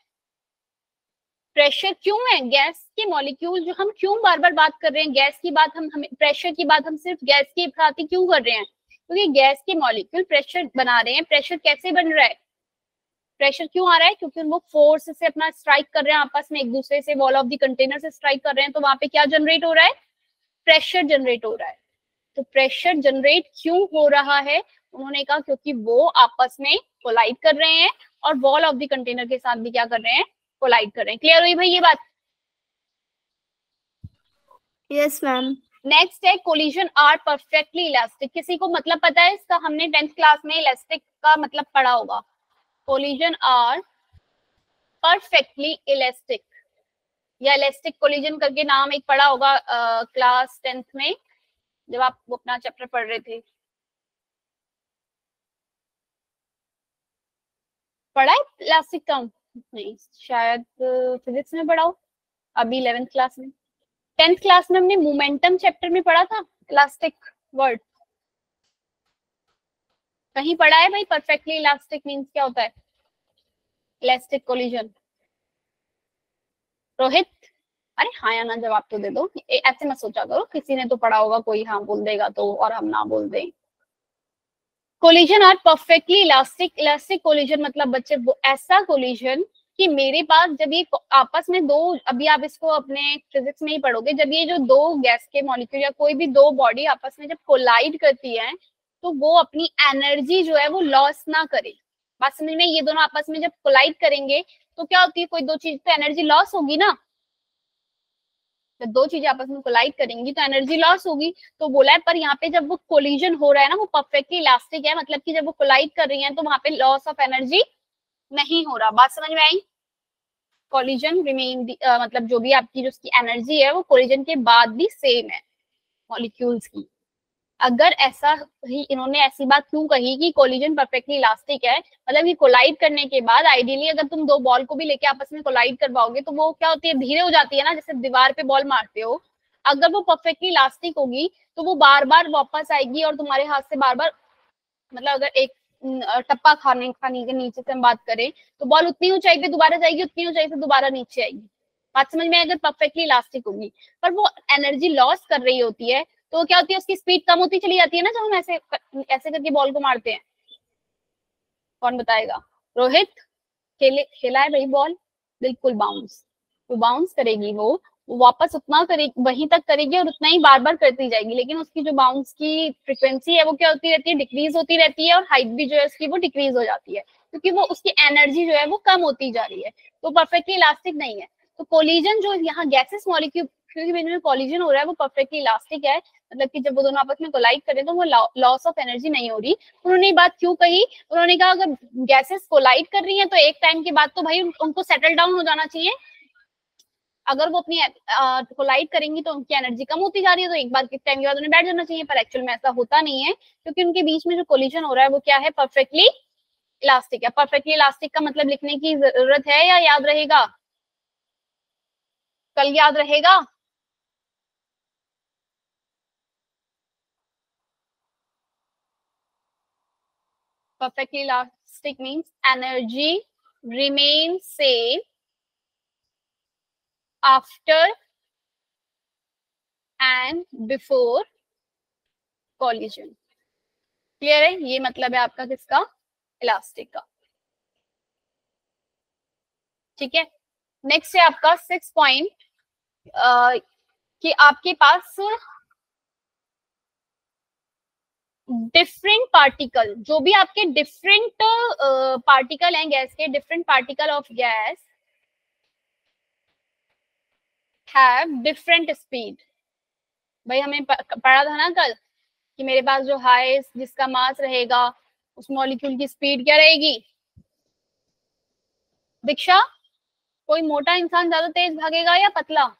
प्रेशर क्यों है, गैस के मॉलिक्यूल जो हम क्यों बार बार बात कर रहे हैं गैस की बात, हम प्रेशर की बात हम सिर्फ गैस के साथ ही क्यों कर रहे हैं, क्योंकि गैस के मॉलिक्यूल प्रेशर बना रहे हैं। प्रेशर कैसे बन रहा है, प्रेशर क्यों आ रहा है, क्योंकि वो फोर्स से अपना स्ट्राइक कर रहे हैं आपस में एक दूसरे से, वॉल ऑफ द कंटेनर से स्ट्राइक कर रहे हैं, तो वहां पे क्या जनरेट हो रहा है, प्रेशर जनरेट हो रहा है। तो प्रेशर जनरेट क्यों हो रहा है, उन्होंने कहा क्योंकि वो आपस में कोलाइड कर रहे हैं और वॉल ऑफ द कंटेनर के साथ भी क्या कर रहे हैं, कोलाइड कर रहे हैं। क्लियर हुई भाई ये बात? Yes ma'am. नेक्स्ट है कोलिजन आर परफेक्टली इलास्टिक। किसी को मतलब पता है इसका, हमने 10th क्लास में इलास्टिक का मतलब पढ़ा होगा। कोलिजन आर परफेक्टली इलास्टिक या इलास्टिक कोलिजन करके नाम एक पढ़ा होगा क्लास 10th में जब आप वो अपना चैप्टर पढ़ रहे थे। पढ़ा है इलास्टिक टर्म? नहीं, शायद फिजिक्स में पढ़ा हो, अभी 11th क्लास में। 10th क्लास में हमने मोमेंटम चैप्टर में पढ़ा था इलास्टिक वर्ड, कहीं पढ़ा है भाई? परफेक्टली इलास्टिक मींस क्या होता है, इलास्टिक कोलिजन। रोहित, अरे हाँ या ना जवाब तो दे दो, ऐसे मत सोचा करो किसी ने तो पढ़ा होगा, कोई हाँ बोल देगा तो और हम ना बोल दें। Collision are perfectly elastic. Elastic collision मतलब बच्चे वो ऐसा कोलिजन कि मेरे पास जब ये आपस में दो, अभी आप इसको अपने फिजिक्स में ही पढ़ोगे, जब ये जो दो गैस के मॉलिक्यूल या कोई भी दो बॉडी आपस में जब कोलाइड करती है तो वो अपनी एनर्जी जो है वो लॉस ना करे। बात समझ में? ये दोनों आपस में जब कोलाइड करेंगे तो क्या होती है, कोई दो चीज तो एनर्जी लॉस होगी ना, जब दो चीजें आपस में कोलाइड करेंगी तो एनर्जी लॉस होगी। तो बोला है पर यहाँ पे जब वो कोलिजन हो रहा है ना वो परफेक्टली इलास्टिक है, मतलब कि जब वो कोलाइड कर रही है तो वहां पे लॉस ऑफ एनर्जी नहीं हो रहा। बात समझ में आई? कोलिजन रिमेन मतलब जो भी आपकी जो उसकी एनर्जी है वो कोलिजन के बाद भी सेम है मॉलिक्यूल्स की। अगर ऐसा ही इन्होंने ऐसी बात क्यों कही कि कोलिजन परफेक्टली इलास्टिक है, मतलब कि कोलाइड करने के बाद आइडियली अगर तुम दो बॉल को भी लेके आपस में कोलाइड करवाओगे तो वो क्या होती है, धीरे हो जाती है ना, जैसे दीवार पे बॉल मारते हो। अगर वो परफेक्टली इलास्टिक होगी तो वो बार बार वापस आएगी और तुम्हारे हाथ से बार बार, मतलब अगर एक टप्पा खाने के नीचे से हम बात करें तो बॉल उतनी ऊंचाई पे दोबारा जाएगी, उतनी ऊंचाई से दोबारा नीचे आएगी। बात समझ में? अगर परफेक्टली इलास्टिक होगी पर वो एनर्जी लॉस कर रही होती है तो क्या होती है, उसकी स्पीड कम होती चली जाती है ना जब हम ऐसे करके बॉल को मारते हैं। कौन बताएगा? रोहित, खेला है भाई बॉल, बिल्कुल बाउंस, तो बाउंस करेगी वो वापस उतना करेगी, वहीं तक करेगी और उतना ही बार बार करती जाएगी, लेकिन उसकी जो बाउंस की फ्रिक्वेंसी है वो क्या होती रहती है, डिक्रीज होती रहती है, और हाइट भी जो है उसकी वो डिक्रीज हो जाती है क्योंकि वो उसकी एनर्जी जो है वो कम होती जा रही है। तो परफेक्टली इलास्टिक नहीं है। तो कोलिजन जो यहाँ गैसेस मॉलिक्यूल क्योंकि में कोलिजन हो रहा है वो परफेक्टली इलास्टिक है, मतलब कि जब वो दोनों आपस में कोलाइड करें तो वो लॉस ऑफ एनर्जी नहीं हो रही। उन्होंने ये बात क्यों कही, उन्होंने कहा अगर गैसेस कोलाइड कर रही हैं तो एक टाइम के बाद तो भाई उनको सेटल डाउन हो जाना चाहिए। अगर वो अपनी कोलाइड करेंगी तो उनकी एनर्जी कम होती जा रही है तो एक बार के टाइम के बाद उन्हें बैठ जाना चाहिए, पर एक्चुअल में ऐसा होता नहीं है क्योंकि उनके बीच में जो कोलिजन हो रहा है वो क्या है, परफेक्टली इलास्टिक है। परफेक्टली इलास्टिक का मतलब लिखने की जरूरत है या याद रहेगा, कल याद रहेगा? Perfectly elastic means energy remains same after and before collision. Clear है? ये मतलब है आपका किसका, इलास्टिक का। ठीक है, नेक्स्ट है आपका 6 पॉइंट कि आपके पास डिफरेंट पार्टिकल, जो भी आपके डिफरेंट पार्टिकल हैं गैस के, different particle of guys have different speed. भाई हमें पढ़ा था ना कल कि मेरे पास जो हाईएस्ट जिसका मास रहेगा उस मॉलिक्यूल की स्पीड क्या रहेगी। दीक्षा, कोई मोटा इंसान ज्यादा तेज भागेगा या पतला?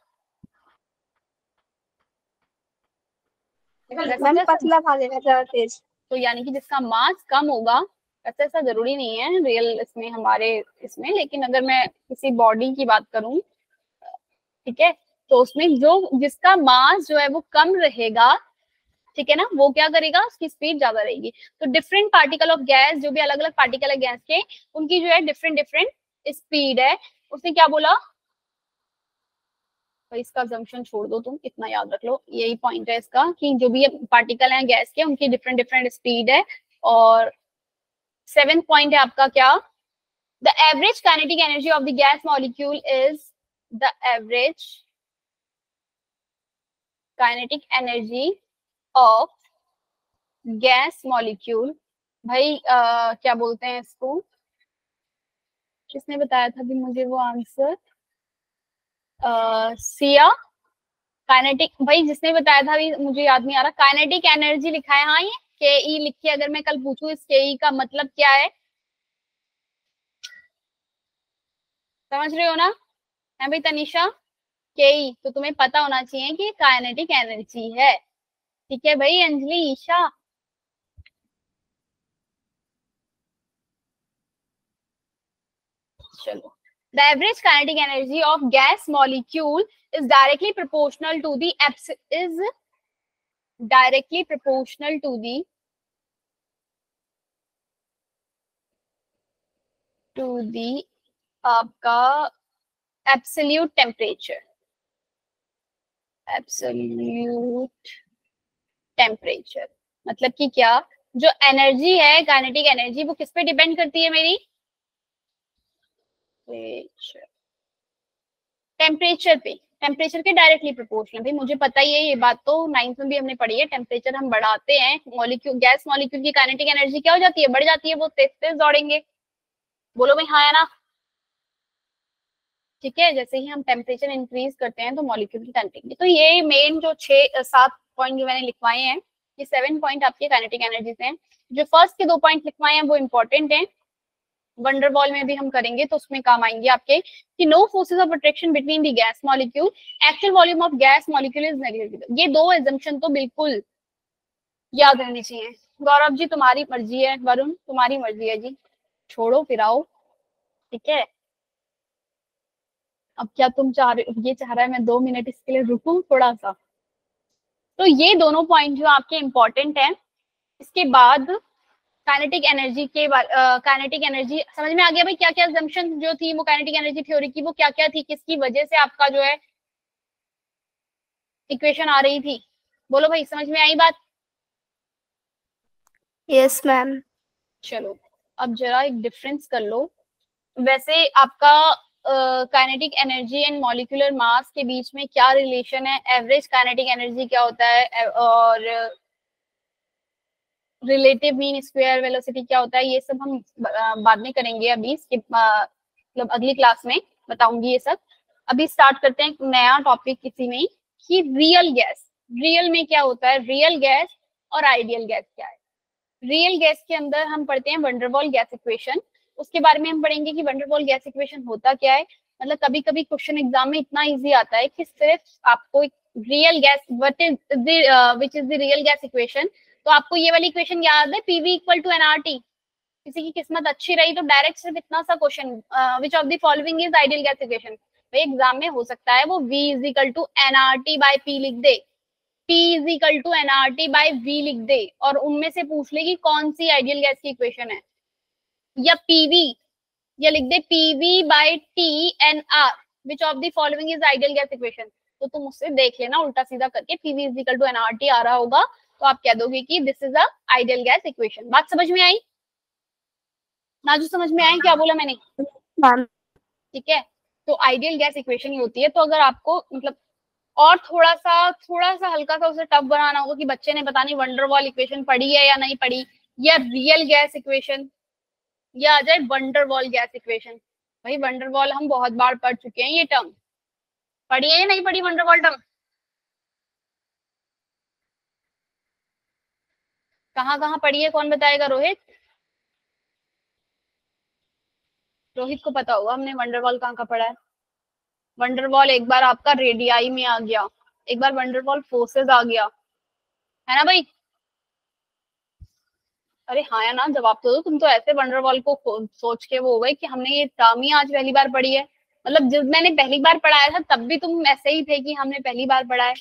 पतला भागेगा ज्यादा तेज। तो यानी कि जिसका मास कम होगा, वैसे ऐसा जरूरी नहीं है रियल इसमें हमारे इसमें, लेकिन अगर मैं किसी बॉडी की बात करूं, ठीक है, तो उसमें जो जिसका मास जो है वो कम रहेगा, ठीक है ना, वो क्या करेगा, उसकी स्पीड ज्यादा रहेगी। तो डिफरेंट पार्टिकल ऑफ गैस, जो भी अलग अलग पार्टिकल है गैस के, उनकी जो है डिफरेंट डिफरेंट स्पीड है। उसने क्या बोला भाई, इसका अजम्पशन छोड़ दो तुम, इतना याद रख लो, यही पॉइंट है इसका कि जो भी पार्टिकल है गैस के उनकी डिफरेंट डिफरेंट स्पीड है। और 7th पॉइंट है आपका क्या, the average kinetic energy of the gas molecule is the average kinetic energy of gas molecule. भाई क्या बोलते हैं इसको, किसने बताया था भी मुझे वो आंसर, सिया, काइनेटिक, भाई जिसने बताया था भी मुझे याद नहीं आ रहा, काइनेटिक एनर्जी लिखा है, हाँ ये के ई लिख के अगर मैं कल पूछूं इस के ई का मतलब क्या है, समझ रहे हो ना, है भाई तनिषा, के ई तो तुम्हें पता होना चाहिए कि काइनेटिक एनर्जी है, ठीक है भाई अंजलि ईशा। चलो, the average kinetic energy of gas molecule is directly proportional to the is directly proportional to the आपका एब्सोल्यूट टेम्परेचर, एब्सोल्यूट टेम्परेचर मतलब कि क्या, जो एनर्जी है काइनेटिक एनर्जी वो किस पे डिपेंड करती है मेरी, टेम्परेचर पे, टेम्परेचर के डायरेक्टली प्रोपोर्शनल। भाई मुझे पता ही है ये बात, तो 9th में भी हमने पढ़ी है, टेम्परेचर हम बढ़ाते हैं मॉलिक्यूल, गैस मॉलिक्यूल की काइनेटिक एनर्जी क्या हो जाती है, बढ़ जाती है, वो तेज तेज दौड़ेंगे। बोलो भाई हाँ है ना, ठीक है, जैसे ही हम टेम्परेचर इंक्रीज करते हैं तो मॉलिक्यूल की काइनेटिक। तो ये मेन जो 6-7 पॉइंट जो मैंने लिखवाए हैं, ये 7 पॉइंट आपके काइनेटिक एनर्जी से हैं। जो फर्स्ट के 2 पॉइंट लिखवाए हैं वो इंपॉर्टेंट है, वंडरवॉल में भी हम करेंगे तो उसमें काम आएंगे आपके, कि no forces of attraction between the gas molecule, actual volume of gas molecule is negligible. ये 2 एजम्पशन तो बिल्कुल याद रहनी चाहिए। गौरव जी तुम्हारी मर्जी है, वरुण तुम्हारी मर्जी है जी, छोड़ो फिराओ, ठीक है। अब क्या तुम चाह रहे हो, ये चाह रहा है मैं 2 मिनट इसके लिए रुकूं थोड़ा सा। तो ये दोनों पॉइंट जो आपके इंपॉर्टेंट है। इसके बाद काइनेटिक एनर्जी के काइनेटिक एनर्जी समझ में आ गया भाई, क्या क्या असम्पशन जो थी वो काइनेटिक एनर्जी थ्योरी की, वो क्या क्या थी, किसकी वजह से आपका जो है इक्वेशन आ रही थी, बोलो भाई समझ में आई बात। Yes ma'am. चलो अब जरा एक डिफरेंस कर लो, वैसे आपका kinetic energy and molecular mass के बीच में क्या रिलेशन है, एवरेज काइनेटिक एनर्जी क्या होता है और रिलेटिव मीन स्क्वायर वेलोसिटी क्या होता है, ये सब हम बाद में करेंगे, अभी इसके मतलब अगली क्लास में बताऊंगी ये सब। अभी स्टार्ट करते हैं एक नया टॉपिक किसी में, कि रियल गैस, रियल में क्या होता है, रियल गैस और आइडियल गैस क्या है। रियल गैस के अंदर हम पढ़ते हैं वंडरवॉल गैस इक्वेशन, उसके बारे में हम पढ़ेंगे कि वंडरवॉल गैस इक्वेशन होता क्या है। मतलब कभी कभी क्वेश्चन एग्जाम में इतना इजी आता है कि सिर्फ आपको real gas what is which is the real gas equation, तो आपको ये वाली इक्वेशन याद है, पीवी इक्वल टू एनआरटी। किसी की किस्मत अच्छी रही तो डायरेक्ट सिर्फ इतना सा question, which of the following is ideal gas equation, भाई एग्जाम में हो सकता है वो V is equal to NRT by P लिख दे, P is equal to NRT by V लिख दे, और उनमें से पूछ ले कि कौन सी आइडियल गैस की इक्वेशन है, या पीवी, या लिख दे PV by T N R, which of the following is ideal gas equation. तो तुम उससे देख लेना उल्टा सीधा करके, PV is equal to NRT आ रहा होगा तो आप कह दोगे कि this is a ideal gas equation. बात समझ में आई नाजू, समझ में आई क्या बोला मैंने, मैम ठीक है। तो आइडियल गैस इक्वेशन ही होती है। तो अगर आपको मतलब और थोड़ा सा हल्का सा उसे टफ बनाना होगा कि बच्चे ने पता नहीं वंडरवॉल इक्वेशन पढ़ी है या नहीं पढ़ी, या रियल गैस इक्वेशन, या आ जाए वंडरवॉल गैस इक्वेशन। भाई वंडरवॉल हम बहुत बार पढ़ चुके हैं, ये टर्म पढ़ी है या नहीं पढ़ी वंडरवॉल टर्म, कहाँ कहाँ पढ़ी है, कौन बताएगा, रोहित, रोहित को पता होगा हमने वंडरवॉल कहाँ का पढ़ा है। वंडरवॉल एक बार आपका रेडियाई में आ गया, एक बार वंडरवॉल फोर्सेस आ गया, है ना भाई। अरे हाँ या ना जवाब तो दो, तुम तो ऐसे वंडरवॉल को सोच के वो हो गए कि हमने ये टर्म ही आज पहली बार पढ़ी है। मतलब जब मैंने पहली बार पढ़ाया था तब भी तुम ऐसे ही थे कि हमने पहली बार पढ़ा है।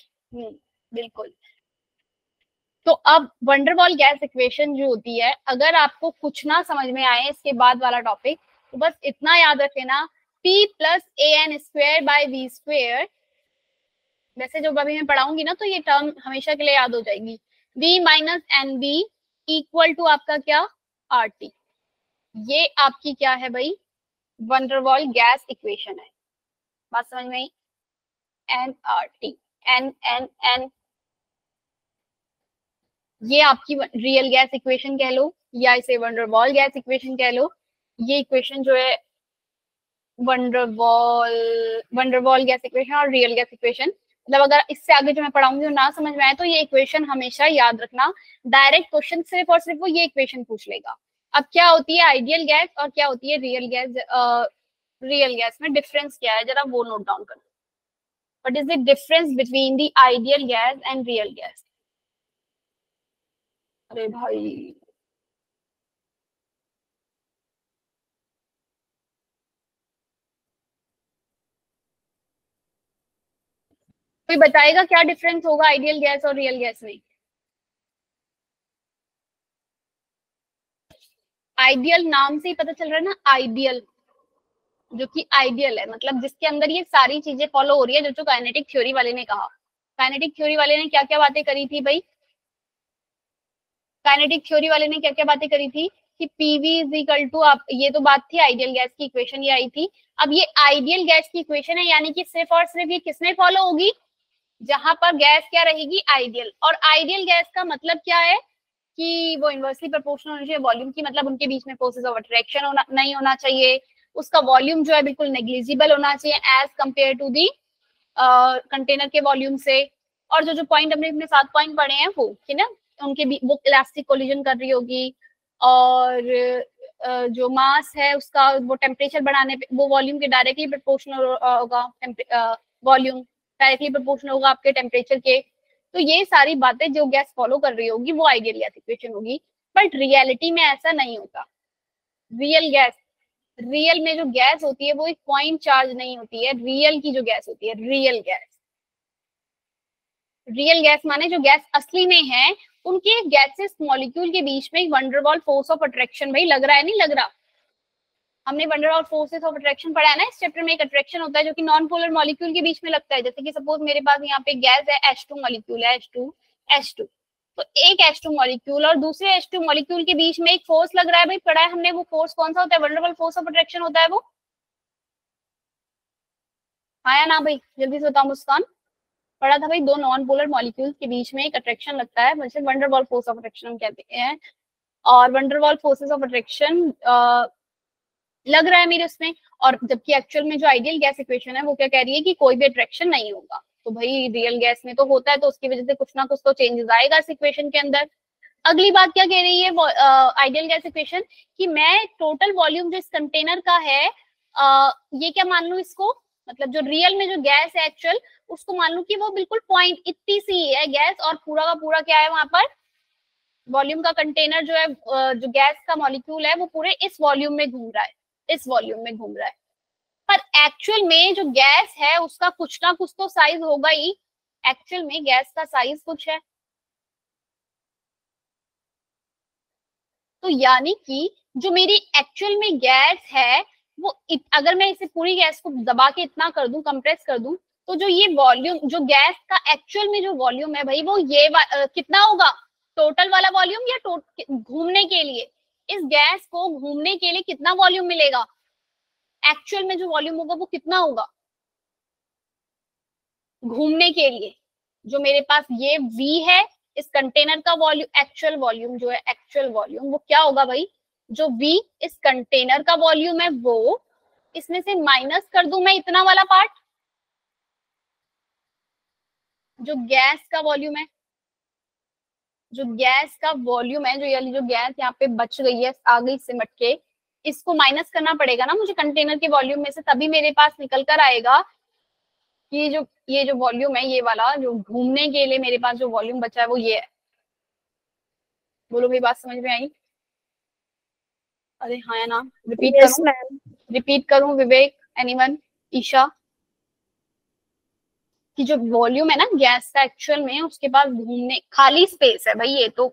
बिल्कुल। तो अब वंडरवॉल गैस इक्वेशन जो होती है, अगर आपको कुछ ना समझ में आए इसके बाद वाला टॉपिक, तो बस इतना याद रख लेना, P plus AN square by V square, वैसे जो अभी मैं पढ़ाऊंगी ना तो ये टर्म हमेशा के लिए याद हो जाएगी, V minus NB equal to आपका क्या, RT। ये आपकी क्या है भाई, वंडरवॉल गैस इक्वेशन है। बात समझ में आई? NRT, N ये आपकी रियल गैस इक्वेशन कह लो या इसे वंडरवॉल गैस इक्वेशन कह लो। ये इक्वेशन जो है वंडरवॉल गैस इक्वेशन और रियल गैस इक्वेशन, मतलब अगर इससे आगे जो मैं पढ़ाऊंगी ना समझ में आए तो ये इक्वेशन हमेशा याद रखना। डायरेक्ट क्वेश्चन सिर्फ और सिर्फ वो ये इक्वेशन पूछ लेगा। अब क्या होती है आइडियल गैस और क्या होती है रियल गैस, रियल गैस में डिफरेंस क्या है जरा वो नोट डाउन करो। What is the difference between the ideal gas and real gas? अरे भाई कोई बताएगा क्या डिफरेंस होगा आइडियल गैस और रियल गैस में? आइडियल नाम से ही पता चल रहा है ना, आइडियल, जो कि आइडियल है मतलब जिसके अंदर ये सारी चीजें फॉलो हो रही है, जो काइनेटिक थ्योरी वाले ने कहा। काइनेटिक थ्योरी वाले ने क्या क्या बातें करी थी भाई? काइनेटिक थ्योरी वाले ने क्या क्या बातें करी थी कि पीवी इज इक्वल टू, आप ये तो बात थी आइडियल गैस की इक्वेशन ये आई थी। अब ये आइडियल गैस की इक्वेशन है, यानी कि सिर्फ और सिर्फ ये किसमें फॉलो होगी, जहां पर गैस क्या रहेगी, आइडियल। और आइडियल गैस का मतलब क्या है कि वो इनवर्सली प्रोपोर्शनल होना चाहिए वॉल्यूम की, मतलब उनके बीच में फोर्सेस ऑफ अट्रैक्शन नहीं होना चाहिए, उसका वॉल्यूम जो है बिल्कुल नेग्लिजिबल होना चाहिए as compare to the container के वॉल्यूम से। और जो जो पॉइंट हमने अपने 7 पॉइंट पढ़े हैं वो कि ना उनके भी वो इलास्टिक कोलिजन कर रही होगी, और जो मास है उसका वो टेम्परेचर बढ़ाने पे वो वॉल्यूम के डायरेक्टली प्रोपोर्शनल होगा, वॉल्यूम डायरेक्टली प्रोपोर्शनल होगा आपके टेम्परेचर के। तो ये सारी बातें जो गैस फॉलो कर रही होगी वो आइडियल गैस इक्वेशन होगी। बट रियलिटी में ऐसा नहीं होता। रियल गैस, रियल में जो गैस होती है वो एक पॉइंट चार्ज नहीं होती है, रियल की जो गैस होती है रियल गैस। रियल गैस माने जो गैस असली में है उनके गैसेस मॉलिक्यूल के बीच में वंडरवॉल फोर्स ऑफ अट्रैक्शन, भाई लग रहा है नहीं लग रहा? हमने वंडरवॉल फोर्सेस ऑफ अट्रैक्शन पढ़ा है ना इस चैप्टर में। एक अट्रैक्शन होता है जो कि नॉन पोलर मॉलिक्यूल के बीच में लगता है, जैसे कि सपोज मेरे पास यहाँ पे गैस है H2 मॉलिक्यूल है, H2 तो एक H2 मॉलिक्यूल और दूसरे H2 मॉलिक्यूल के बीच में एक फोर्स लग रहा है, भाई पढ़ा है हमने। वो फोर्स कौन सा होता है? वंडरवॉल फोर्स ऑफ अट्रैक्शन होता है वो। हाँ या ना भाई, जल्दी से बताओ मुस्कान। पढ़ा था भाई, दो नॉन पोलर मॉलिक्यूल्स के बीच में एक अट्रैक्शन लगता है, मतलब वंडरवॉल फोर्स ऑफ अट्रैक्शन हम कहते हैं। और वंडरवॉल फोर्सेस ऑफ अट्रैक्शन लग रहा है मेरे उसमें, और जबकि एक्चुअल में जो आइडियल गैस इक्वेशन है वो क्या कह रही है कि कोई भी अट्रैक्शन नहीं होगा। तो भाई रियल गैस में तो होता है, तो उसकी वजह से कुछ ना कुछ तो चेंजेस आएगा इस इक्वेशन के अंदर। अगली बात क्या कह रही है आइडियल गैस इक्वेशन, कि मैं टोटल वॉल्यूम जो इस कंटेनर का है ये क्या मान लू इसको, मतलब जो रियल में जो गैस है एक्चुअल उसको मान लू कि वो बिल्कुल पॉइंट इतनी सी है गैस, और पूरा का पूरा क्या है वहां पर वॉल्यूम का कंटेनर जो है, जो गैस का मॉलिक्यूल है वो पूरे इस वॉल्यूम में घूम रहा है, इस वॉल्यूम में घूम रहा है। पर एक्चुअल में जो गैस है उसका कुछ ना कुछ तो साइज होगा ही। एक्चुअल में गैस का साइज कुछ है, तो यानी कि जो मेरी एक्चुअल में गैस है वो अगर मैं इसे पूरी गैस को दबा के इतना कर दूं, कंप्रेस कर दूं, तो जो ये वॉल्यूम जो गैस का एक्चुअल में जो वॉल्यूम है भाई वो ये कितना होगा, टोटल वाला वॉल्यूम, या घूमने के लिए इस गैस को घूमने के लिए कितना वॉल्यूम मिलेगा, एक्चुअल में जो वॉल्यूम होगा वो कितना होगा घूमने के लिए। जो मेरे पास ये V है इस कंटेनर का वॉल्यूम, एक्चुअल वॉल्यूम जो है, एक्चुअल वॉल्यूम वो क्या होगा भाई, जो V इस कंटेनर का वॉल्यूम है वो, इसमें से माइनस कर दूं मैं इतना वाला पार्ट जो गैस का वॉल्यूम है, जो गैस का वॉल्यूम है, जो यानी जो गैस यहाँ पे बच गई है आ गई सिमट के, इसको माइनस करना पड़ेगा ना मुझे कंटेनर के वॉल्यूम में से, तभी मेरे पास निकल कर आएगा कि ये जो वॉल्यूम है ये वाला जो घूमने के लिए मेरे पास जो वॉल्यूम बचा है वो ये है। बोलो भाई बात समझ में आई? अरे हाँ या ना? रिपीट Yes, करूं, ma'am. रिपीट करूं विवेक, एनीवन? ईशा कि जो वॉल्यूम है ना गैस का एक्चुअल में उसके पास घूमने खाली स्पेस है भाई, ये तो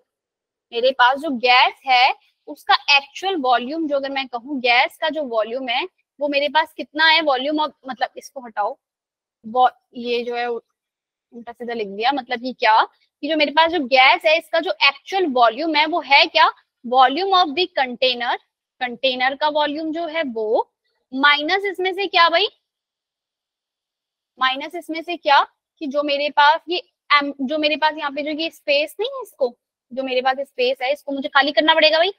मेरे पास जो गैस है उसका एक्चुअल वॉल्यूम, जो अगर मैं कहूँ गैस का जो वॉल्यूम है वो मेरे पास कितना है, वॉल्यूम ऑफ, मतलब इसको हटाओ, ये जो है उल्टा सीधा लिख दिया, मतलब कि क्या कि जो मेरे पास जो गैस है इसका जो एक्चुअल वॉल्यूम है वो है क्या, volume of the container, container का वॉल्यूम जो है वो माइनस इसमें से क्या भाई, माइनस इसमें से क्या कि जो मेरे पास ये जो मेरे पास यहाँ पे जो ये स्पेस नहीं है, इसको जो मेरे पास स्पेस है इसको मुझे खाली करना पड़ेगा भाई,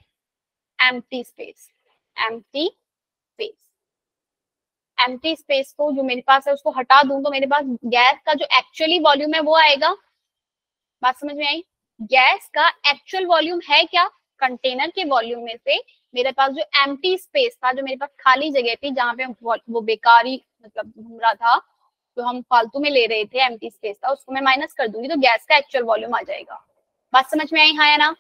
empty space, empty space, empty space को जो मेरे पास है उसको हटा दूं तो मेरे पास गैस का जो एक्चुअली वॉल्यूम है वो आएगा। बात समझ में आई? गैस का एक्चुअल वॉल्यूम है क्या, कंटेनर के वॉल्यूम में से मेरे पास जो एम्प्टी स्पेस था, जो मेरे पास खाली जगह थी जहां पे वो बेकारी मतलब घूम रहा था, जो हम फालतू में ले रहे थे एम्प्टी स्पेस था, उसको मैं माइनस कर दूंगी तो गैस का एक्चुअल वॉल्यूम आ जाएगा। बात समझ में आई हाँ या ना?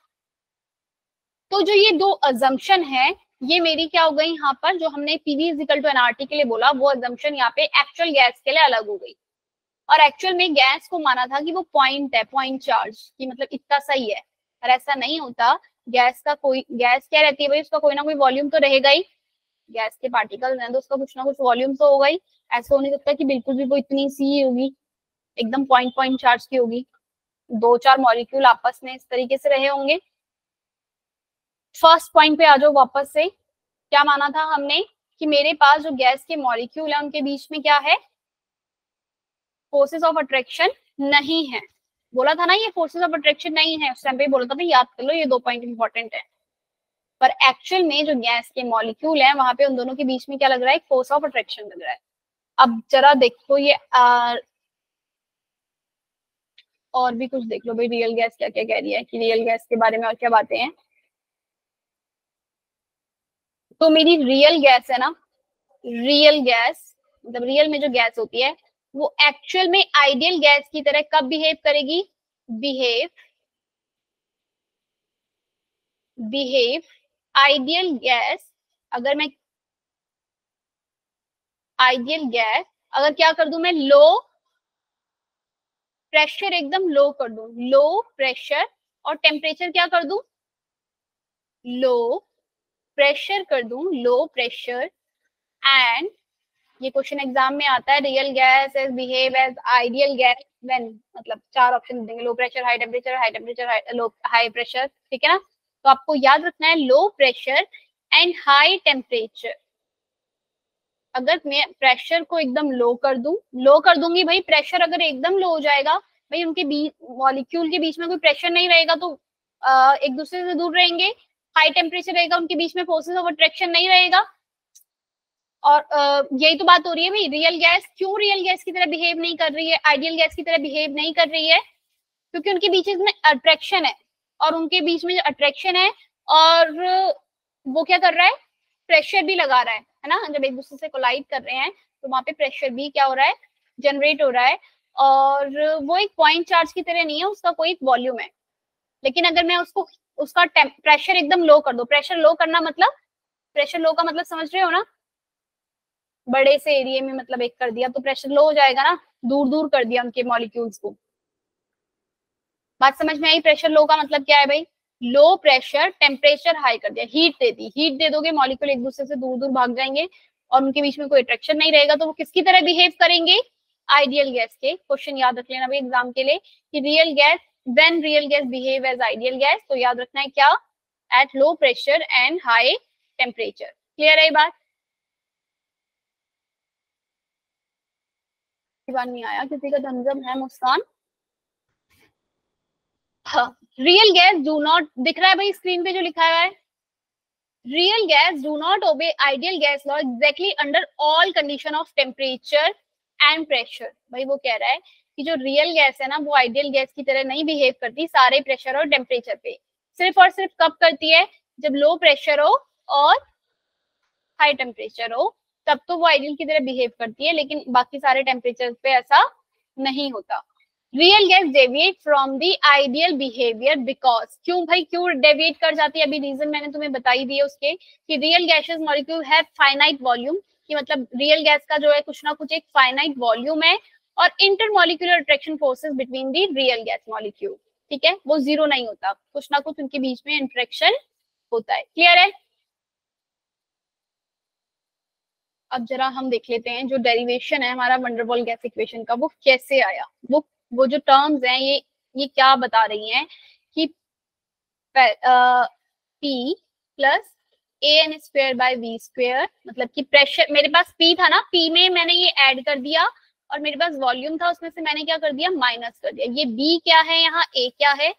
तो जो ये दो अजम्पशन है ये मेरी क्या हो गई यहाँ पर, जो हमने PV is equal to NRT के लिए बोला वो अजम्पशन यहाँ पे एक्चुअल गैस के लिए अलग हो गई। और एक्चुअल में गैस को माना था कि वो पॉइंट है, पॉइंट चार्ज की मतलब इतना सही है, और ऐसा नहीं होता। गैस का कोई, गैस क्या रहती है भाई, उसका कोई ना कोई वॉल्यूम तो रहेगा ही, गैस के पार्टिकल हैं तो उसका कुछ ना कुछ वॉल्यूम तो होगा ही। ऐसा हो नहीं सकता कि बिल्कुल भी वो इतनी सी ही होगी, एकदम पॉइंट पॉइंट चार्ज की होगी, दो चार मॉलिक्यूल आपस में इस तरीके से रहे होंगे। फर्स्ट पॉइंट पे आ जाओ वापस से, क्या माना था हमने कि मेरे पास जो गैस के मॉलिक्यूल है उनके बीच में क्या है, फोर्सेस ऑफ अट्रैक्शन नहीं है। बोला था ना ये फोर्सेस ऑफ अट्रैक्शन नहीं है, उस टाइम पे बोला था भाई याद कर लो ये दो पॉइंट इंपॉर्टेंट है। पर एक्चुअल में जो गैस के मॉलिक्यूल है वहां पे उन दोनों के बीच में क्या लग रहा है, फोर्स ऑफ अट्रैक्शन लग रहा है। अब जरा देखो ये और भी कुछ देख लो भाई, रियल गैस क्या क्या कह रही है, कि रियल गैस के बारे में और क्या बातें हैं। तो मेरी रियल गैस है ना, रियल गैस मतलब रियल में जो गैस होती है वो एक्चुअल में आइडियल गैस की तरह कब बिहेव करेगी, बिहेव आइडियल गैस, अगर मैं आइडियल गैस अगर क्या कर दूं मैं, लो प्रेशर एकदम लो कर दूं, लो प्रेशर और टेम्परेचर क्या कर दूं, लो प्रेशर कर दूं, लो प्रेशर एंड ये क्वेश्चन एग्जाम में आता है, real gas as behave as ideal gas when, मतलब चार ऑप्शन देंगे, low pressure, high temperature, low high pressure, ठीक है ना। तो आपको याद रखना है low pressure and high temperature. अगर मैं प्रेशर को एकदम लो कर दूं, लो कर दूंगी भाई, प्रेशर अगर एकदम लो हो जाएगा भाई, उनके बीच मॉलिक्यूल के बीच में कोई प्रेशर नहीं रहेगा तो एक दूसरे से दूर रहेंगे। हाई टेम्परेचर रहेगा, उनके बीच में फोर्सेस ऑफ अट्रैक्शन नहीं रहेगा। और यही तो बात हो रही है भाई, रियल गैस क्यों रियल गैस की तरह बिहेव नहीं कर रही है, आइडियल गैस की तरह बिहेव नहीं कर रही है, क्योंकि उनके बीच में अट्रैक्शन है, और उनके बीच में अट्रैक्शन है और वो क्या कर रहा है, प्रेशर भी लगा रहा है ना, जब एक दूसरे से कोलाइड कर रहे हैं तो वहां पे प्रेशर भी क्या हो रहा है, जनरेट हो रहा है, और वो एक पॉइंट चार्ज की तरह नहीं है, उसका कोई वॉल्यूम है। लेकिन अगर मैं उसका प्रेशर एकदम लो कर दो, प्रेशर लो करना मतलब, प्रेशर लो का मतलब समझ रहे हो ना, बड़े से एरिया में मतलब एक कर दिया तो प्रेशर लो हो जाएगा ना, दूर दूर कर दिया उनके मॉलिक्यूल्स को। बात समझ में आई? प्रेशर लो का मतलब क्या है भाई, लो प्रेशर टेम्परेचर हाई कर दिया, हीट दे दी, हीट दे दोगे मॉलिक्यूल एक दूसरे से दूर दूर भाग जाएंगे और उनके बीच में कोई अट्रैक्शन नहीं रहेगा, तो वो किसकी तरह बिहेव करेंगे, आइडियल गैस के। क्वेश्चन याद रख लेना भाई एग्जाम के लिए कि real gas, when real gas behave as ideal gas, तो याद रखना है क्या, at low pressure and high temperature. Clear है ये बात? नहीं आया किसी का धमधम है, Muskan. Real gas do not, दिख रहा है भाई स्क्रीन पे जो लिखा हुआ है, real gas do not obey ideal gas law exactly under all condition of temperature and pressure. भाई वो कह रहा है कि जो रियल गैस है ना वो आइडियल गैस की तरह नहीं बिहेव करती सारे प्रेशर और टेम्परेचर पे, सिर्फ और सिर्फ कब करती है, जब लो प्रेशर हो और हाई टेम्परेचर हो, तब तो वो आइडियल की तरह बिहेव करती है, लेकिन बाकी सारे टेम्परेचर पे ऐसा नहीं होता। Real gas deviate from the ideal behaviour because, क्यों भाई क्यों डेविएट कर जाती है, अभी रीजन मैंने तुम्हें बता ही दिया उसके, कि real gases molecule have finite volume, कि मतलब रियल गैस का जो है कुछ ना कुछ एक फाइनाइट वॉल्यूम है और intermolecular attraction forces between the real gas molecule, ठीक है, वो जीरो नहीं होता, कुछ ना कुछ उनके बीच में इंटरेक्शन होता है। क्लियर है? अब जरा हम देख लेते हैं जो डेरिवेशन है हमारा वंडर वॉल गैस इक्वेशन का वो कैसे आया। वो जो टर्म्स हैं ये क्या बता रही हैं कि P plus AN square by V square, मतलब कि प्रेशर, मेरे पास P था ना, P में मैंने ये ऐड कर दिया और मेरे पास वॉल्यूम था, उसमें से मैंने क्या कर दिया, माइनस कर दिया। ये B क्या है, यहाँ A क्या है,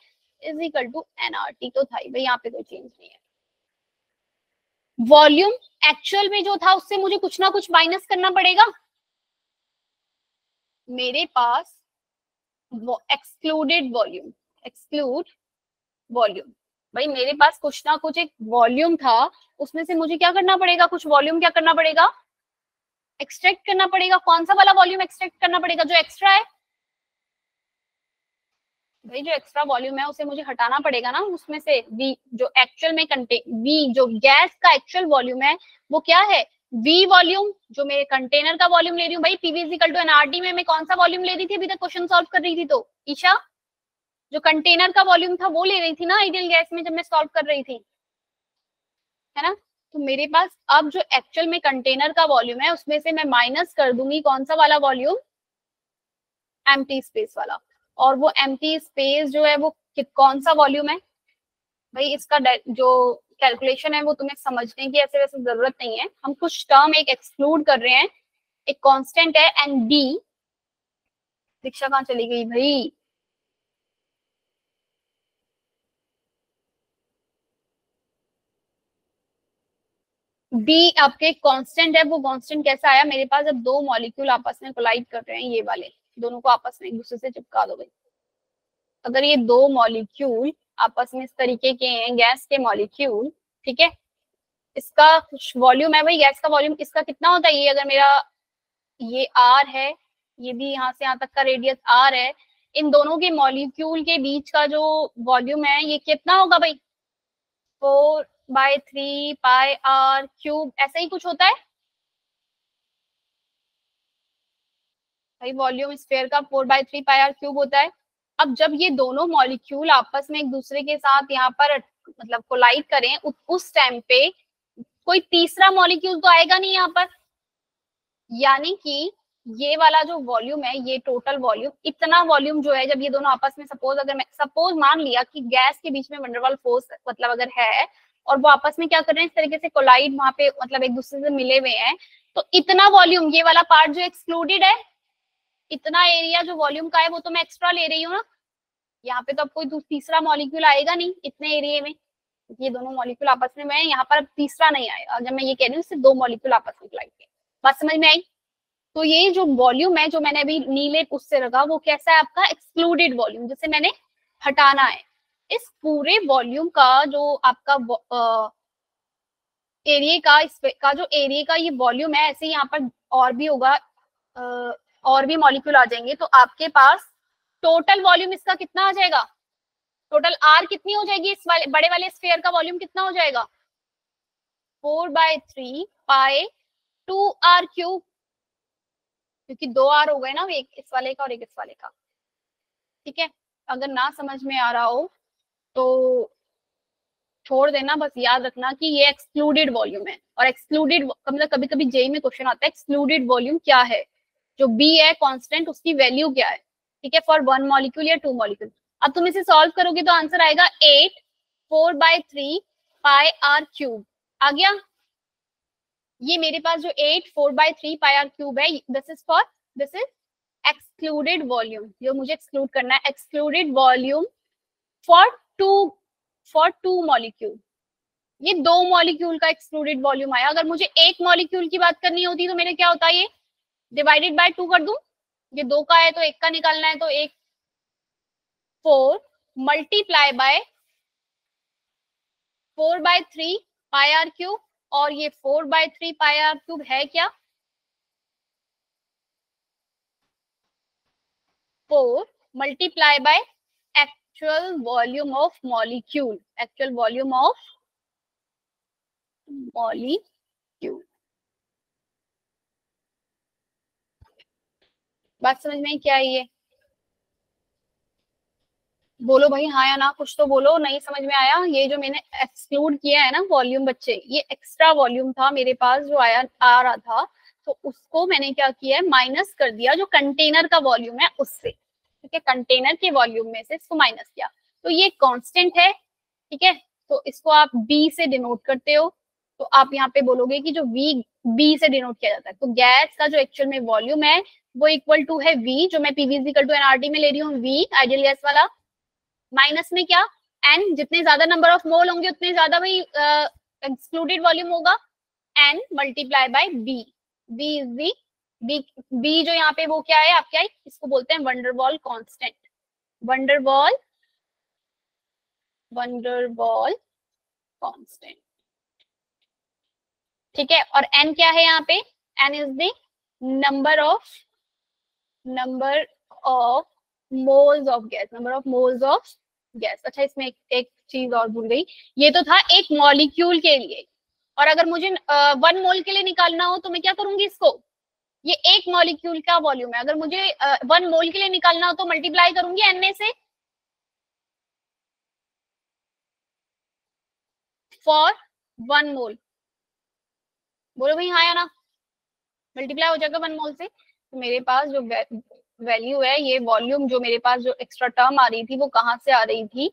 इज इक्वल टू nRT तो था ही भाई, यहाँ पे कोई चेंज नहीं है। वॉल्यूम एक्चुअल में जो था उससे मुझे कुछ ना कुछ माइनस करना पड़ेगा। मेरे पास एक्सक्लूड वॉल्यूम, भाई मेरे पास कुछ ना कुछ एक वॉल्यूम था, उसमें से मुझे क्या करना पड़ेगा, कुछ वॉल्यूम क्या करना पड़ेगा, एक्सट्रैक्ट करना पड़ेगा। कौन सा वाला वॉल्यूम एक्सट्रैक्ट करना पड़ेगा, जो एक्स्ट्रा है। भाई जो एक्स्ट्रा वॉल्यूम है उसे मुझे हटाना पड़ेगा ना, उसमें से V जो एक्चुअल में V जो गैस का एक्चुअल वॉल्यूम है वो क्या है, V वॉल्यूम, जो मेरे कंटेनर का वॉल्यूम ले रही हूँ भाई, PV इक्वल टू nRT में मैं कौन सा वॉल्यूम ले रही थी अभी तक क्वेश्चन सॉल्व कर रही थी, तो ईशा जो कंटेनर का वॉल्यूम था वो ले रही थी ना आइडियल गैस में जब मैं सॉल्व कर रही थी, है ना। तो मेरे पास अब जो एक्चुअल में कंटेनर का वॉल्यूम है उसमें से मैं माइनस कर दूंगी कौन सा वाला वॉल्यूम, एम्प्टी स्पेस वाला। और वो एम्प्टी स्पेस जो है वो कौन सा वॉल्यूम है भाई, इसका जो कैलकुलेशन है वो तुम्हें समझने की ऐसे वैसे जरूरत नहीं है, हम कुछ टर्म एक एक्सक्लूड कर रहे हैं। एक कांस्टेंट है एंड डी, दीक्षा कहाँ चली गई भाई, डी आपके कांस्टेंट है। वो कांस्टेंट कैसा आया, मेरे पास जब दो मॉलिक्यूल आपस में कोलाइड कर रहे हैं, ये वाले दोनों को आपस में एक दूसरे से चिपका दो भाई, अगर ये दो मॉलिक्यूल आपस में इस तरीके के हैं, गैस के मॉलिक्यूल, ठीक है, इसका कुछ वॉल्यूम है भाई, गैस का वॉल्यूम इसका कितना होता है, ये अगर मेरा ये R है, ये भी यहाँ से यहाँ तक का रेडियस R है, इन दोनों के मॉलिक्यूल के बीच का जो वॉल्यूम है ये कितना होगा भाई, 4/3 पाई R क्यूब, ऐसा ही कुछ होता है भाई, वॉल्यूम स्फीयर का 4/3 पाई R क्यूब होता है। अब जब ये दोनों मॉलिक्यूल आपस में एक दूसरे के साथ यहाँ पर मतलब कोलाइड करें, उस टाइम पे कोई तीसरा मॉलिक्यूल तो आएगा नहीं यहाँ पर, यानी कि ये वाला जो वॉल्यूम है, ये टोटल वॉल्यूम, इतना वॉल्यूम जो है जब ये दोनों आपस में अगर मैं सपोज मान लिया कि गैस के बीच में वंडरवॉल फोर्स मतलब अगर है और वो आपस में क्या कर रहे हैं, इस तरीके से कोलाइड वहां पे मतलब एक दूसरे से मिले हुए हैं, तो इतना वॉल्यूम, ये वाला पार्ट जो एक्सक्लूडेड है, इतना एरिया जो वॉल्यूम का है वो तो मैं एक्स्ट्रा ले रही हूँ ना, यहाँ पे तो अब कोई तीसरा मॉलिक्यूल आएगा नहीं इतने एरिया में, ये दोनों मॉलिक्यूल आपस में मैं यहाँ पर अब तीसरा नहीं आएगा, जब मैं ये कह रही हूँ सिर्फ दो मॉलिक्यूल आपस में कोलाइड किए, बात समझ में आई। तो ये जो वॉल्यूम है जो मैंने अभी नीले उससे रखा, वो कैसा है आपका, एक्सक्लूडेड वॉल्यूम, जिसे मैंने हटाना है। इस पूरे वॉल्यूम का जो आपका एरिया का जो एरिया का ये वॉल्यूम है, ऐसे यहाँ पर और भी होगा, और भी मॉलिक्यूल आ जाएंगे, तो आपके पास टोटल वॉल्यूम इसका कितना आ जाएगा, टोटल आर कितनी हो जाएगी, इस वाले बड़े वाले स्फीयर का वॉल्यूम कितना हो जाएगा, 4/3 पाई 2R क्यूब, क्योंकि दो आर हो गए ना, एक इस वाले का और एक इस वाले का, ठीक है। अगर ना समझ में आ रहा हो तो छोड़ देना, बस याद रखना कि ये एक्सक्लूडेड वॉल्यूम है, और एक्सक्लूडेड मतलब कभी कभी जेई में क्वेश्चन आता है एक्सक्लूडेड वॉल्यूम क्या है, जो बी है कांस्टेंट उसकी वैल्यू क्या है, ठीक है, फॉर 1 मॉलिक्यूल या 2 मॉलिक्यूल। अब तुम इसे सॉल्व करोगे तो आंसर आएगा 8 4/3 पाई R क्यूब आ गया। ये मेरे पास जो 8 4/3 पाई R क्यूब है, दिस इज एक्सक्लूडेड वॉल्यूम, जो मुझे एक्सक्लूड करना है, excluded volume for two molecule, ये दो मॉलिक्यूल का एक्सक्लूडेड वॉल्यूम आया। अगर मुझे एक मॉलिक्यूल की बात करनी होती तो मेरे क्या होता है, ये डिवाइडेड बाय 2 कर दूं, ये दो का है तो एक का निकालना है, तो एक 4 multiply by 4/3 pi R cube, और ये 4/3 पाई R क्यूब है क्या, 4 multiply by actual volume of molecule, actual volume of molecule, बात समझ में क्या है ये? बोलो भाई हाँ या ना, कुछ तो बोलो। नहीं समझ में आया? ये जो मैंने एक्सक्लूड किया है ना वॉल्यूम बच्चे, ये एक्स्ट्रा वॉल्यूम था मेरे पास जो आया आ रहा था, तो उसको मैंने क्या किया है, माइनस कर दिया जो कंटेनर का वॉल्यूम है उससे। ठीक है, कंटेनर के वॉल्यूम में से इसको माइनस किया, तो ये कांस्टेंट है। ठीक है, तो इसको आप बी से डिनोट करते हो, तो आप यहाँ पे बोलोगे कि जो वी बी से डिनोट किया जाता है, तो गैस का जो एक्चुअल में वॉल्यूम है वो इक्वल टू है वी, जो मैं पीवी इक्वल टू एनआरटी में ले रही हूँ, वी आइडियल गैस वाला, माइनस में क्या, एन, जितने ज्यादा नंबर ऑफ मोल होंगे उतने ज्यादा भाई एक्सक्लूडेड वॉल्यूम होगा, N multiply by B, B is the B, B जो यहाँ पे वो क्या है आप क्या है, इसको बोलते हैं van der Waals constant, van der Waals van der Waals constant. ठीक है, और एन क्या है यहाँ पे, N is the number of moles of gas, number of moles of gas. अच्छा, इसमें एक चीज और भूल गई, ये तो था एक मॉलिक्यूल के लिए, और अगर मुझे 1 मोल के लिए निकालना हो तो मैं क्या करूंगी इसको, ये एक मॉलिक्यूल का वॉल्यूम है, अगर मुझे 1 मोल के लिए निकालना हो तो मल्टीप्लाई करूंगी एन से, फॉर 1 मोल। बोलो भाई हाँ या ना, मल्टीप्लाई हो जाएगा 1 मोल से, तो मेरे पास जो वैल्यू है, ये वॉल्यूम जो मेरे पास जो एक्स्ट्रा टर्म आ रही थी वो कहाँ से आ रही थी,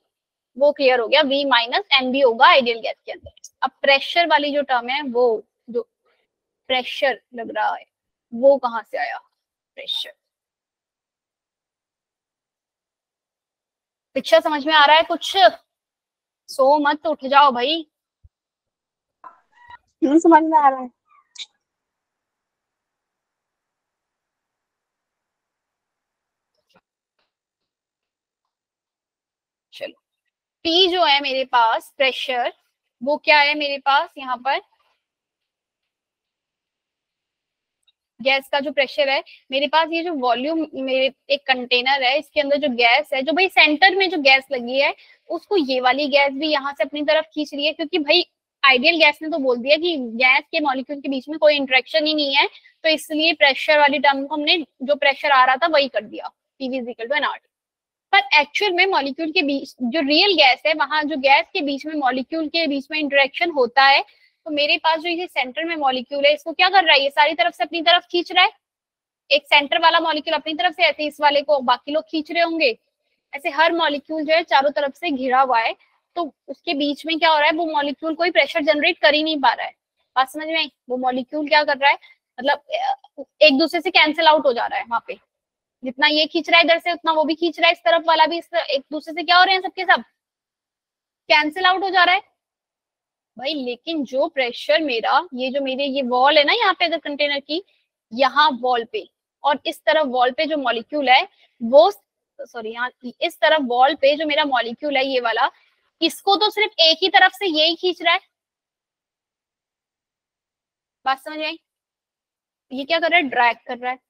वो क्लियर हो गया, V माइनस एन बी होगा आइडियल गैस के अंदर। अब प्रेशर वाली जो टर्म है, वो जो प्रेशर लग रहा है वो कहाँ से आया, प्रेशर। पिक्चर समझ में आ रहा है कुछ? सो मत उठ जाओ भाई। समझ में आ रहा है। चलो, P जो है मेरे पास प्रेशर, वो क्या है मेरे पास यहाँ पर, गैस का जो प्रेशर है मेरे पास, ये जो वॉल्यूम मेरे एक कंटेनर है, इसके अंदर जो गैस है, जो भाई सेंटर में जो गैस लगी है, उसको ये वाली गैस भी यहाँ से अपनी तरफ खींच रही है, क्योंकि भाई आइडियल गैस ने तो बोल दिया कि गैस के मॉलिक्यूल के बीच में कोई इंटरेक्शन ही नहीं है, तो इसलिए प्रेशर वाली टर्म को हमने जो प्रेशर आ रहा था वही कर दिया, PV is equal to NRT. पर एक्चुअल में मॉलिक्यूल के बीच जो रियल गैस है, वहां जो गैस के बीच में मॉलिक्यूल के बीच में इंटरेक्शन होता है, तो मेरे पास जो ये सेंटर में मॉलिक्यूल है, इसको क्या कर रहा है, ये सारी तरफ से अपनी तरफ खींच रहा है, एक सेंटर वाला मॉलिक्यूल अपनी तरफ से, ऐसे इस वाले को बाकी लोग खींच रहे होंगे, ऐसे हर मॉलिक्यूल जो है चारों तरफ से घिरा हुआ है, तो उसके बीच में क्या हो रहा है, वो मॉलिक्यूल कोई प्रेशर जनरेट कर ही नहीं पा रहा है। बात समझ में आई? वो मॉलिक्यूल क्या कर रहा है, मतलब एक दूसरे से कैंसिल आउट हो जा रहा है, वहां पे जितना ये खींच रहा है इधर से उतना वो भी खींच रहा है, इस तरफ वाला भी, एक दूसरे से क्या हो रहे हैं, सबके सब कैंसिल आउट हो जा रहा है भाई। लेकिन जो प्रेशर मेरा, ये जो मेरे ये वॉल है ना यहाँ पे, अगर कंटेनर की यहाँ वॉल पे, और इस तरफ वॉल पे जो मॉलिक्यूल है वो, सॉरी यहाँ इस तरफ वॉल पे जो मेरा मॉलिक्यूल है ये वाला, इसको तो सिर्फ एक ही तरफ से यही खींच रहा है। बात समझ आई? ये क्या कर रहा है, ड्रैग कर रहा है।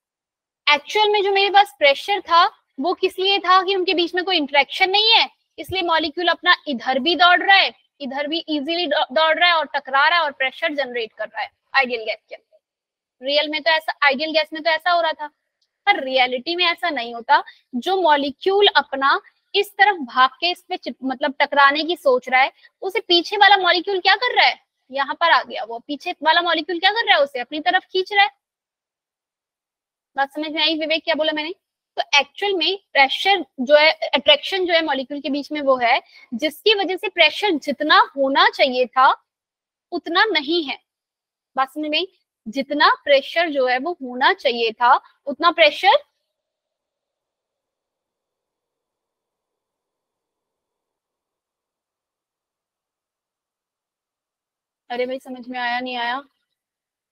एक्चुअल में जो मेरे पास प्रेशर था वो किस लिए था, कि उनके बीच में कोई इंटरेक्शन नहीं है, इसलिए मॉलिक्यूल अपना इधर भी दौड़ रहा है, इधर भी इजीली दौड़ रहा है और टकरा रहा है और प्रेशर जनरेट कर रहा है आइडियल गैस के अंदर। रियल में तो ऐसा, आइडियल गैस में तो ऐसा हो रहा था, पर रियलिटी में ऐसा नहीं होता। जो मॉलिक्यूल अपना इस तरफ भाग के इस पे मतलब टकराने की सोच रहा है, उसे पीछे वाला मॉलिक्यूल क्या कर रहा है, यहाँ पर आ गया, वो पीछे वाला मॉलिक्यूल क्या कर रहा है, उसे अपनी तरफ खींच रहा है। बात समझ में आई विवेक, क्या बोला मैंने? तो एक्चुअल में प्रेशर जो है, अट्रैक्शन जो है मॉलिक्यूल के बीच में, वो है जिसकी वजह से प्रेशर जितना होना चाहिए था उतना नहीं है। बात समझ में? जितना प्रेशर जो है वो होना चाहिए था उतना प्रेशर, अरे भाई समझ में आया नहीं आया?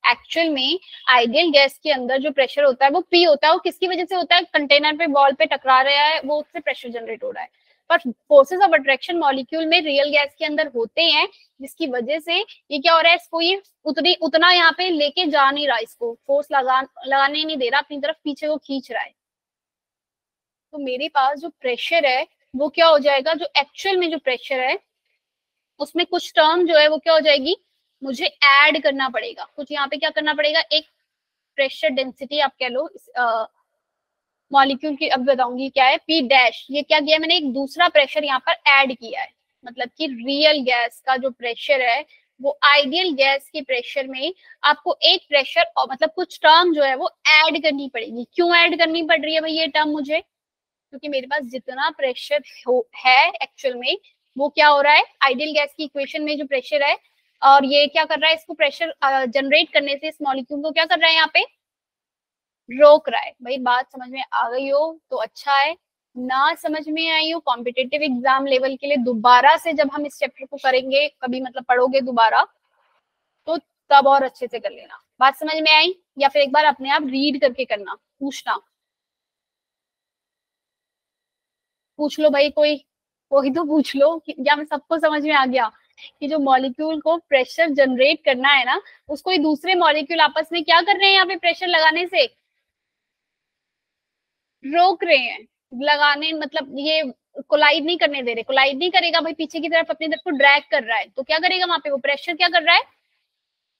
एक्चुअल में आइडियल गैस के अंदर जो प्रेशर होता है वो पी होता है, वो किसकी वजह से होता है, कंटेनर पे वॉल पे टकरा रहा है वो, उससे प्रेशर जनरेट हो रहा है। पर फोर्सेस ऑफ अट्रैक्शन मॉलिक्यूल में रियल गैस के अंदर होते हैं, जिसकी वजह से ये क्या हो रहा है, इसको ये उतना यहाँ पे लेके जा नहीं रहा, इसको फोर्स लगाने नहीं दे रहा, अपनी तरफ पीछे को खींच रहा है। तो मेरे पास जो प्रेशर है वो क्या हो जाएगा, जो एक्चुअल में जो प्रेशर है उसमें कुछ टर्म जो है वो क्या हो जाएगी, मुझे ऐड करना पड़ेगा कुछ, यहाँ पे क्या करना पड़ेगा, एक प्रेशर डेंसिटी आप कह लो, मॉलिक्यूल की अब बताऊंगी क्या है पी डैश। ये क्या किया मैंने, एक दूसरा प्रेशर यहाँ पर ऐड किया है, मतलब कि रियल गैस का जो प्रेशर है वो आइडियल गैस के प्रेशर में आपको एक प्रेशर और मतलब कुछ टर्म जो है वो ऐड करनी पड़ेगी। क्यों ऐड करनी पड़ रही है भाई ये टर्म मुझे, क्योंकि मेरे पास जितना प्रेशर है एक्चुअल में वो क्या हो रहा है, आइडियल गैस की इक्वेशन में जो प्रेशर है, और ये क्या कर रहा है, इसको प्रेशर जनरेट करने से इस मॉलिक्यूल को क्या कर रहा है, यहाँ पे रोक रहा है। भाई बात समझ में आ गई हो तो अच्छा है, ना समझ में आई हो कॉम्पिटेटिव एग्जाम लेवल के लिए दोबारा से जब हम इस चैप्टर को करेंगे कभी, मतलब पढ़ोगे दोबारा, तो तब और अच्छे से कर लेना। बात समझ में आई, या फिर एक बार अपने आप रीड करके करना, पूछना, पूछ लो भाई, कोई कोई तो पूछ लो या मैं सबको समझ में आ गया कि जो मॉलिक्यूल को प्रेशर जनरेट करना है ना, उसको ये दूसरे मॉलिक्यूल आपस में क्या कर रहे हैं, यहाँ पे प्रेशर लगाने से रोक रहे हैं। लगाने मतलब ये कोलाइड नहीं करने दे रहे, कोलाइड नहीं करेगा भाई, पीछे की तरफ अपनी तरफ को ड्रैग कर रहा है, तो क्या करेगा वहां पे, वो प्रेशर क्या कर रहा है,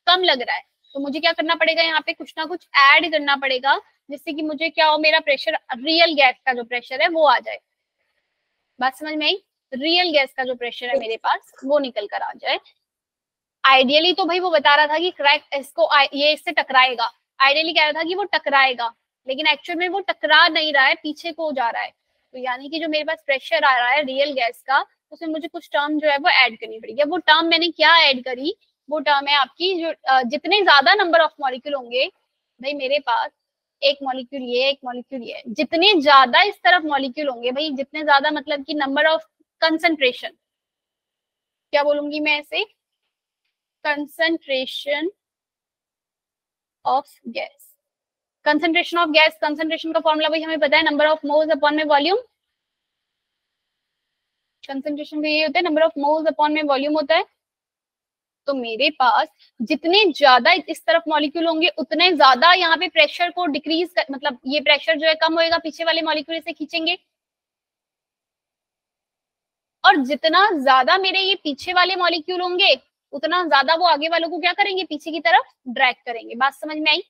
कम लग रहा है। तो मुझे क्या करना पड़ेगा, यहाँ पे कुछ ना कुछ ऐड करना पड़ेगा जिससे कि मुझे क्या हो, मेरा प्रेशर रियल गैस का जो प्रेशर है वो आ जाए। बात समझ में आई, रियल गैस का जो प्रेशर है मेरे पास वो निकल कर आ जाए। आइडियली तो भाई वो बता रहा था कि क्रैक इसको ये इससे टकराएगा, आइडियली कह रहा था कि वो टकराएगा, लेकिन एक्चुअल में वो टकरा नहीं रहा है, पीछे को जा रहा है। तो यानी कि जो मेरे पास प्रेशर आ रहा है रियल गैस का, उसमें मुझे कुछ टर्म जो है वो ऐड करनी पड़ेगी। वो टर्म मैंने क्या ऐड करी, वो टर्म है आपकी जो जितने ज्यादा नंबर ऑफ मॉलिक्यूल होंगे भाई मेरे पास, एक मॉलिक्यूल ये, एक मॉलिक्यूल ये, जितने ज्यादा इस तरफ मॉलिक्यूल होंगे भाई, जितने ज्यादा मतलब कि नंबर ऑफ कंसंट्रेशन, क्या बोलूंगी मैं ऐसे, concentration of gas. Concentration of gas, concentration का फॉर्मूला भाई हमें पता है, नंबर ऑफ मोल्स अपॉन में वॉल्यूम। कंसंट्रेशन का ये होता है, नंबर ऑफ मोल्स अपॉन में वॉल्यूम होता है। तो मेरे पास जितने ज्यादा इस तरफ मॉलिक्यूल होंगे उतने ज्यादा यहाँ पे प्रेशर को डिक्रीज कर, मतलब ये प्रेशर जो है कम होएगा, पीछे वाले मॉलिक्यूल से खींचेंगे, और जितना ज्यादा मेरे ये पीछे वाले मॉलिक्यूल होंगे उतना ज्यादा वो आगे वालों को क्या करेंगे, पीछे की तरफ ड्रैग करेंगे। बात समझ में आई,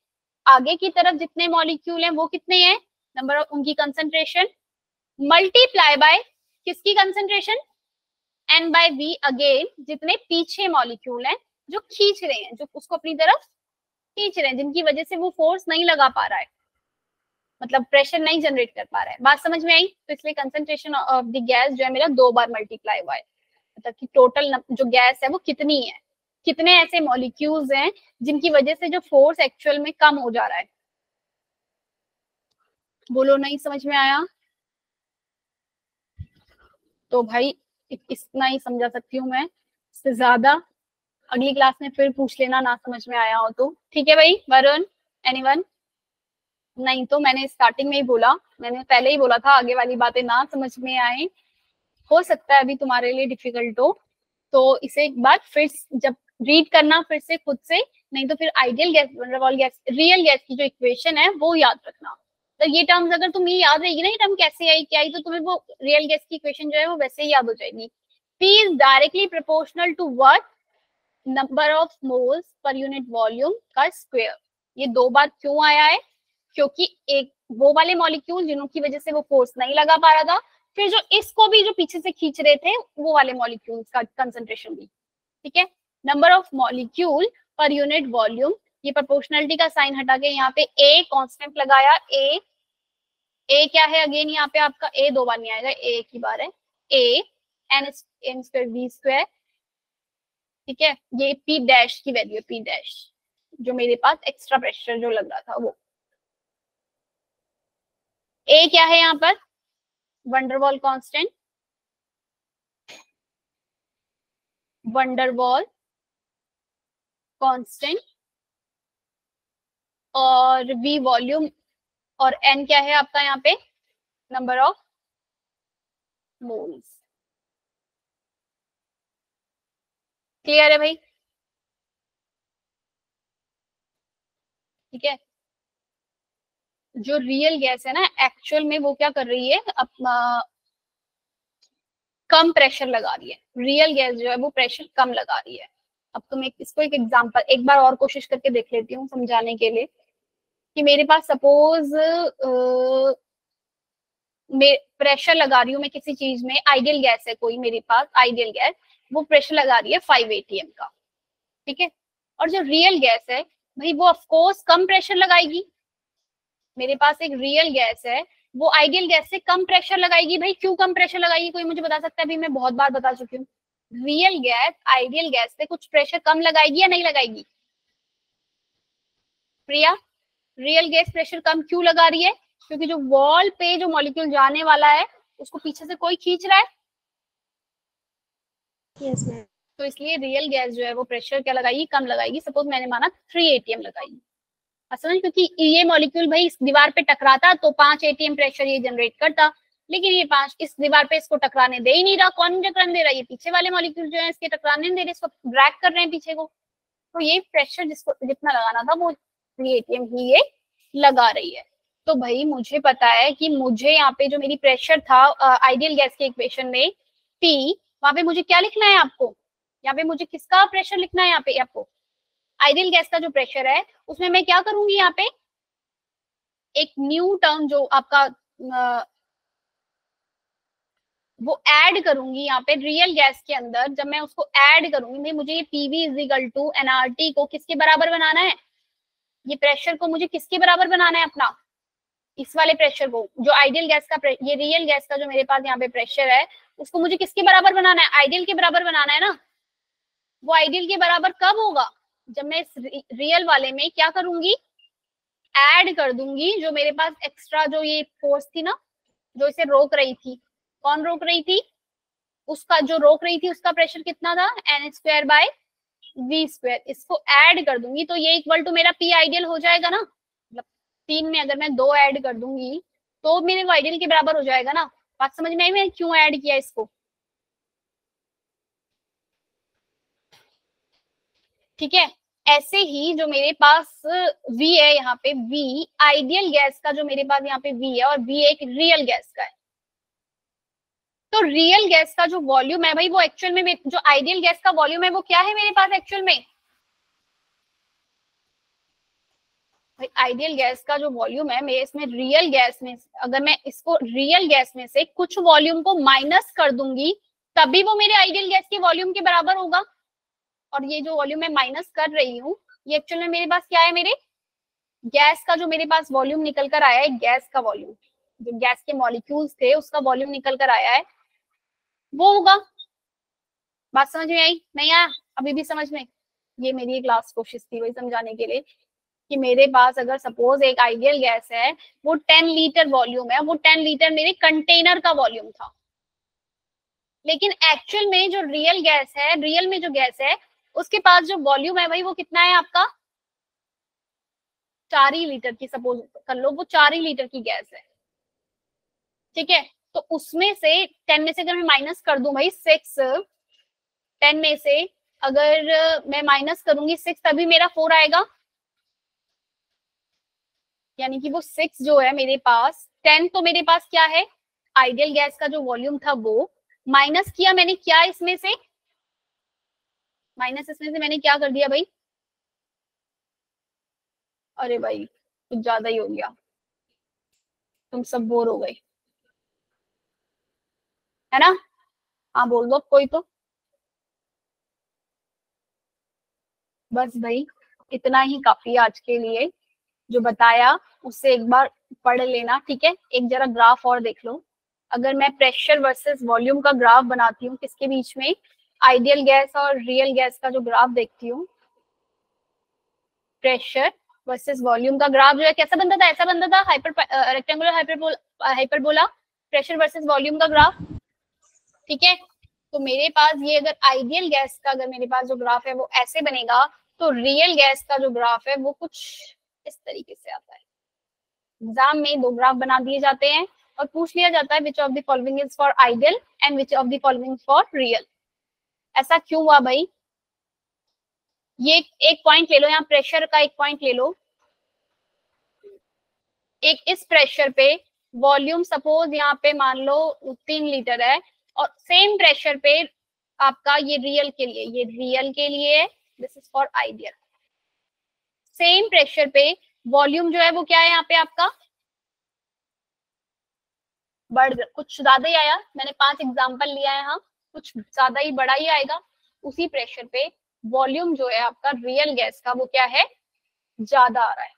आगे की तरफ जितने मॉलिक्यूल हैं वो कितने हैं, नंबर ऑफ उनकी कंसंट्रेशन मल्टीप्लाई बाय किसकी concentration, N by V again, जितने पीछे मॉलिक्यूल हैं जो खींच रहे हैं, जो उसको अपनी तरफ खींच रहे हैं, जिनकी वजह से वो फोर्स नहीं लगा पा रहा है, मतलब प्रेशर नहीं जनरेट कर पा रहा है। बात समझ में आई, तो इसलिए कंसंट्रेशन ऑफ द गैस जो है मेरा 2 बार मल्टीप्लाई हुआ है, मतलब कि टोटल जो गैस है वो कितनी है, कितने ऐसे मॉलिक्यूल्स हैं जिनकी वजह से जो फोर्स एक्चुअल में कम हो जा रहा है। बोलो नहीं समझ में आया, तो भाई इतना ही समझा सकती हूँ मैं, इससे ज्यादा अगली क्लास में फिर पूछ लेना, ना समझ में आया हो तो। ठीक है भाई, वरुण, एनीवन? नहीं तो मैंने स्टार्टिंग में ही बोला, मैंने पहले ही बोला था आगे वाली बातें ना समझ में आए, हो सकता है अभी तुम्हारे लिए डिफिकल्ट हो, तो इसे एक बार फिर जब रीड करना फिर से खुद से, नहीं तो फिर ideal gas, vulnerable gas, real gas की जो इक्वेशन है वो याद रखना। तो ये टर्म्स अगर तुम्हें याद रहेगी ना, ये टर्म कैसे आई क्या आई, तो तुम्हें वो रियल गैस की इक्वेशन जो है वो वैसे ही याद हो जाएगी। P is directly proportional to what, number of moles per unit volume का स्क्वायर। ये 2 बार क्यों आया है, क्योंकि एक वो वाले मॉलिक्यूल जिनकी वजह से वो फोर्स नहीं लगा पा रहा था, फिर जो इसको भी जो पीछे से खींच रहे थे वो वाले मॉलिक्यूल्स का कंसंट्रेशन भी। ठीक है, नंबर ऑफ मॉलिक्यूल पर यूनिट वॉल्यूम, ये प्रोपोर्शनलिटी का साइन हटा के यहाँ पे ए कांस्टेंट लगाया, ए क्या है अगेन, यहाँ पे आपका ए 2 बार नहीं आएगा, ए एक ही बार है, A N square B square. ठीक है, ये पी डैश की वैल्यू है, पी डैश जो मेरे पास एक्स्ट्रा प्रेशर जो लग रहा था वो। ए क्या है यहाँ पर, वंडरवॉल कांस्टेंट, वंडरवॉल कांस्टेंट, और वी वॉल्यूम, और एन क्या है आपका यहाँ पे, नंबर ऑफ मोल्स। क्लियर है भाई? ठीक है, जो रियल गैस है ना एक्चुअल में वो क्या कर रही है, अपना कम प्रेशर लगा रही है, रियल गैस जो है वो प्रेशर कम लगा रही है। अब तुम इसको एक एग्जांपल एक बार और कोशिश करके देख लेती हूँ समझाने के लिए, कि मेरे पास सपोज प्रेशर लगा रही हूँ मैं किसी चीज में, आइडियल गैस है कोई मेरे पास, आइडियल गैस, वो प्रेशर लगा रही है 5 atm का, ठीक है। और जो रियल गैस है भाई वो ऑफकोर्स कम प्रेशर लगाएगी। मेरे पास एक रियल गैस है, वो आइडियल गैस से कम प्रेशर लगाएगी। भाई क्यों कम प्रेशर लगाएगी, कोई मुझे बता सकता है? अभी मैं बहुत बार बता चुकी हूँ, रियल गैस आइडियल गैस से कुछ प्रेशर कम लगाएगी या नहीं लगाएगी? प्रिया, रियल गैस प्रेशर कम क्यों लगा रही है? क्योंकि जो वॉल पे जो मॉलिक्यूल जाने वाला है उसको पीछे से कोई खींच रहा है। Yes ma'am. तो इसलिए रियल गैस जो है वो प्रेशर क्या लगाएगी, कम लगाएगी। सपोज मैंने माना 3 atm लगाएगी, असल क्योंकि ये मॉलिक्यूल भाई इस दीवार पे टकराता तो 5 atm प्रेशर ये जनरेट करता, लेकिन ये 5 इस दीवार पे इसको टकराने दे ही नहीं रहा। कौन टकराने दे रहा है? ये पीछे वाले मॉलिक्यूल जो है इसके टकराने नहीं दे रहे, इसको ड्रैग कर रहे हैं पीछे को। तो ये प्रेशर जिसको जितना लगाना था वो 3 atm ही ये लगा रही है। तो भाई मुझे पता है कि मुझे यहाँ पे जो मेरी प्रेशर था आइडियल गैस के इक्वेशन में P, वहां पे मुझे क्या लिखना है आपको? यहाँ पे मुझे किसका प्रेशर लिखना है? यहाँ पे आपको आइडियल गैस का जो प्रेशर है उसमें मैं क्या करूंगी, यहाँ पे एक न्यू टर्म जो आपका वो ऐड करूंगी यहाँ पे रियल गैस के अंदर। जब मैं उसको ऐड करूंगी भाई मुझे ये PV is equal to NRT को किसके बराबर बनाना है? ये प्रेशर को मुझे किसके बराबर बनाना है अपना? इस वाले प्रेशर को, जो आइडियल गैस का ये रियल गैस का जो मेरे पास यहाँ पे प्रेशर है उसको मुझे किसके बराबर बनाना है? आइडियल के बराबर बनाना है ना। वो आइडियल के बराबर कब होगा? जब मैं इस रियल वाले में क्या करूंगी, ऐड कर दूंगी जो मेरे पास एक्स्ट्रा जो ये फोर्स थी ना जो इसे रोक रही थी। कौन रोक रही थी? उसका जो रोक रही थी उसका प्रेशर कितना था? n²/v²। इसको ऐड कर दूंगी तो ये इक्वल टू मेरा पी आइडियल हो जाएगा ना। मतलब 3 में अगर मैं 2 ऐड कर दूंगी तो मेरे वो आइडियल के बराबर हो जाएगा ना। बात समझ में आई मैंने क्यों ऐड किया इसको? ठीक है। ऐसे ही जो मेरे पास V है यहाँ पे, V आइडियल गैस का जो मेरे पास यहाँ पे V है और V एक रियल गैस का है। तो रियल गैस का जो वॉल्यूम है भाई वो एक्चुअल में जो आइडियल गैस का वॉल्यूम है वो क्या है मेरे पास एक्चुअल में? भाई आइडियल गैस का जो वॉल्यूम है मेरे इसमें रियल गैस में, अगर मैं इसको रियल गैस में से कुछ वॉल्यूम को माइनस कर दूंगी तभी वो मेरे आइडियल गैस के वॉल्यूम के बराबर होगा। और ये जो वॉल्यूम मैं माइनस कर रही हूँ ये एक्चुअल में मेरे पास क्या है? मेरे गैस का जो मेरे पास वॉल्यूम निकल कर आया है, गैस का वॉल्यूम, जो गैस के मॉलिक्यूल्स थे उसका वॉल्यूम निकल कर आया है वो होगा। बात समझ में आई? नहीं आया अभी भी समझ में? ये मेरी एक लास्ट कोशिश थी वही समझाने के लिए कि मेरे पास अगर सपोज एक आइडियल गैस है वो 10 लीटर वॉल्यूम है, वो 10 लीटर मेरे कंटेनर का वॉल्यूम था, लेकिन एक्चुअल में जो रियल गैस है, रियल में जो गैस है उसके पास जो वॉल्यूम है भाई वो कितना है आपका? 4 ही लीटर की सपोज कर लो, वो 4 ही लीटर की गैस है। ठीक है, तो उसमें से 10 में से अगर मैं माइनस कर दूं भाई 6, 10 में से अगर मैं माइनस करूंगी 6 तभी मेरा 4 आएगा। यानी कि वो 6 जो है मेरे पास, 10 तो मेरे पास क्या है? आइडियल गैस का जो वॉल्यूम था वो, माइनस किया मैंने क्या इसमें से? माइनस इसमें से मैंने क्या कर दिया भाई? अरे भाई कुछ ज्यादा ही हो गया, तुम सब बोर हो गए है ना? हाँ बोल दो कोई तो। बस भाई इतना ही काफी है आज के लिए, जो बताया उससे एक बार पढ़ लेना। ठीक है, एक जरा ग्राफ और देख लो। अगर मैं प्रेशर वर्सेस वॉल्यूम का ग्राफ बनाती हूँ किसके बीच में, आइडियल गैस और रियल गैस का जो ग्राफ देखती हूँ, प्रेशर वर्सेस वॉल्यूम का ग्राफ जो है कैसा बनता था? ऐसा बनता था, rectangular hyperbola, pressure versus volume का ग्राफ। ठीक है, तो मेरे पास ये अगर आइडियल गैस का अगर मेरे पास जो ग्राफ है वो ऐसे बनेगा, तो रियल गैस का जो ग्राफ है वो कुछ इस तरीके से आता है। एग्जाम में 2 ग्राफ बना दिए जाते हैं और पूछ लिया जाता है विच of the following is for ideal and which of the following for real. ऐसा क्यों हुआ भाई? ये एक पॉइंट ले लो, यहाँ प्रेशर का एक पॉइंट ले लो। एक इस प्रेशर पे वॉल्यूम सपोज यहाँ पे मान लो 3 लीटर है, और सेम प्रेशर पे आपका ये रियल के लिए this is for ideal. Same pressure पे वॉल्यूम जो है वो क्या है यहाँ पे आपका? कुछ ज्यादा ही आया, मैंने 5 एग्जांपल लिया है, हाँ कुछ ज्यादा ही बड़ा ही आएगा, उसी प्रेशर पे वॉल्यूम जो है आपका रियल गैस का वो क्या है, ज्यादा आ रहा है।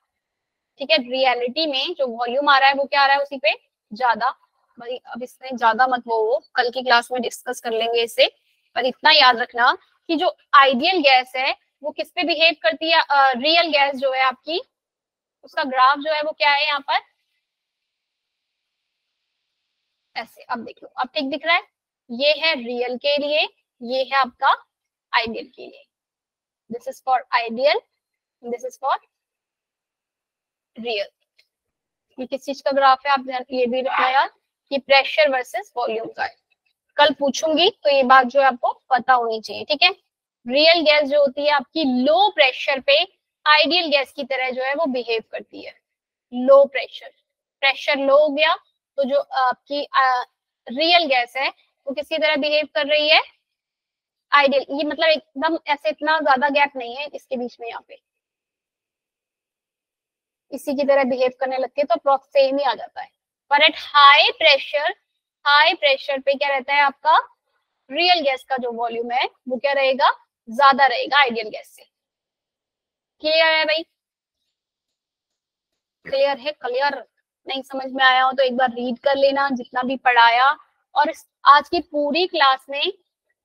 ठीक है, रियलिटी में जो वॉल्यूम आ रहा है वो क्या आ रहा है, उसी पे ज्यादा। भाई अब इसमें ज्यादा मत वो कल की क्लास में डिस्कस कर लेंगे इसे, पर इतना याद रखना कि जो आइडियल गैस है वो किस पे बिहेव करती है, रियल गैस जो है आपकी, उसका ग्राफ जो है वो क्या है यहाँ पर, ऐसे। अब देख लो, अब ठीक दिख रहा है, ये है रियल के लिए, ये है आपका आइडियल के लिए। This is for ideal, this is for real. ये किस चीज का ग्राफ है, आप ये भी रखना यार कि प्रेशर वर्सेस वॉल्यूम का है, कल पूछूंगी तो ये बात जो है आपको पता होनी चाहिए। ठीक है, रियल गैस जो होती है आपकी लो प्रेशर पे आइडियल गैस की तरह जो है वो बिहेव करती है। लो प्रेशर, प्रेशर लो हो गया तो जो आपकी रियल गैस है वो किसकी तरह बिहेव कर रही है, आइडियल। ये मतलब एकदम ऐसे इतना ज्यादा गैप नहीं है इसके बीच में, यहाँ पे इसी की तरह बिहेव करने लगती है तो अप्रॉक्स सेम ही आ जाता है। पर एट हाई प्रेशर पे क्या रहता है आपका, रियल गैस का जो वॉल्यूम है वो क्या रहेगा, ज्यादा रहेगा आइडियल गैस से। क्लियर है भाई, क्लियर है, क्लियर। नहीं समझ में आया हो तो एक बार रीड कर लेना जितना भी पढ़ाया, और आज की पूरी क्लास में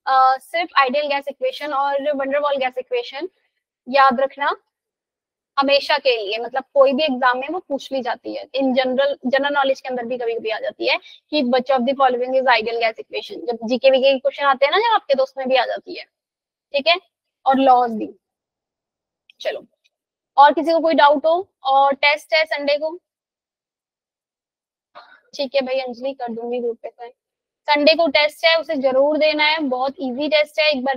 सिर्फ आइडियल गैस इक्वेशन और वंडरवॉल गैस इक्वेशन याद रखना हमेशा के लिए, मतलब कोई भी एग्जाम में वो पूछ ली जाती है, इन जनरल नॉलेज के अंदर भी कभी कभी आ जाती है कि विच of the following is ideal gas equation, जब जीके वीके के क्वेश्चन आते हैं ना जब आपके, तो उसमें भी आ जाती है। ठीक है, और लॉज भी। चलो, और किसी को कोई डाउट हो, और टेस्ट है संडे को, ठीक है भाई अंजलि कर दूंगी ग्रुप पे, संडे को टेस्ट है उसे जरूर देना है, बहुत इजी टेस्ट है, एक बार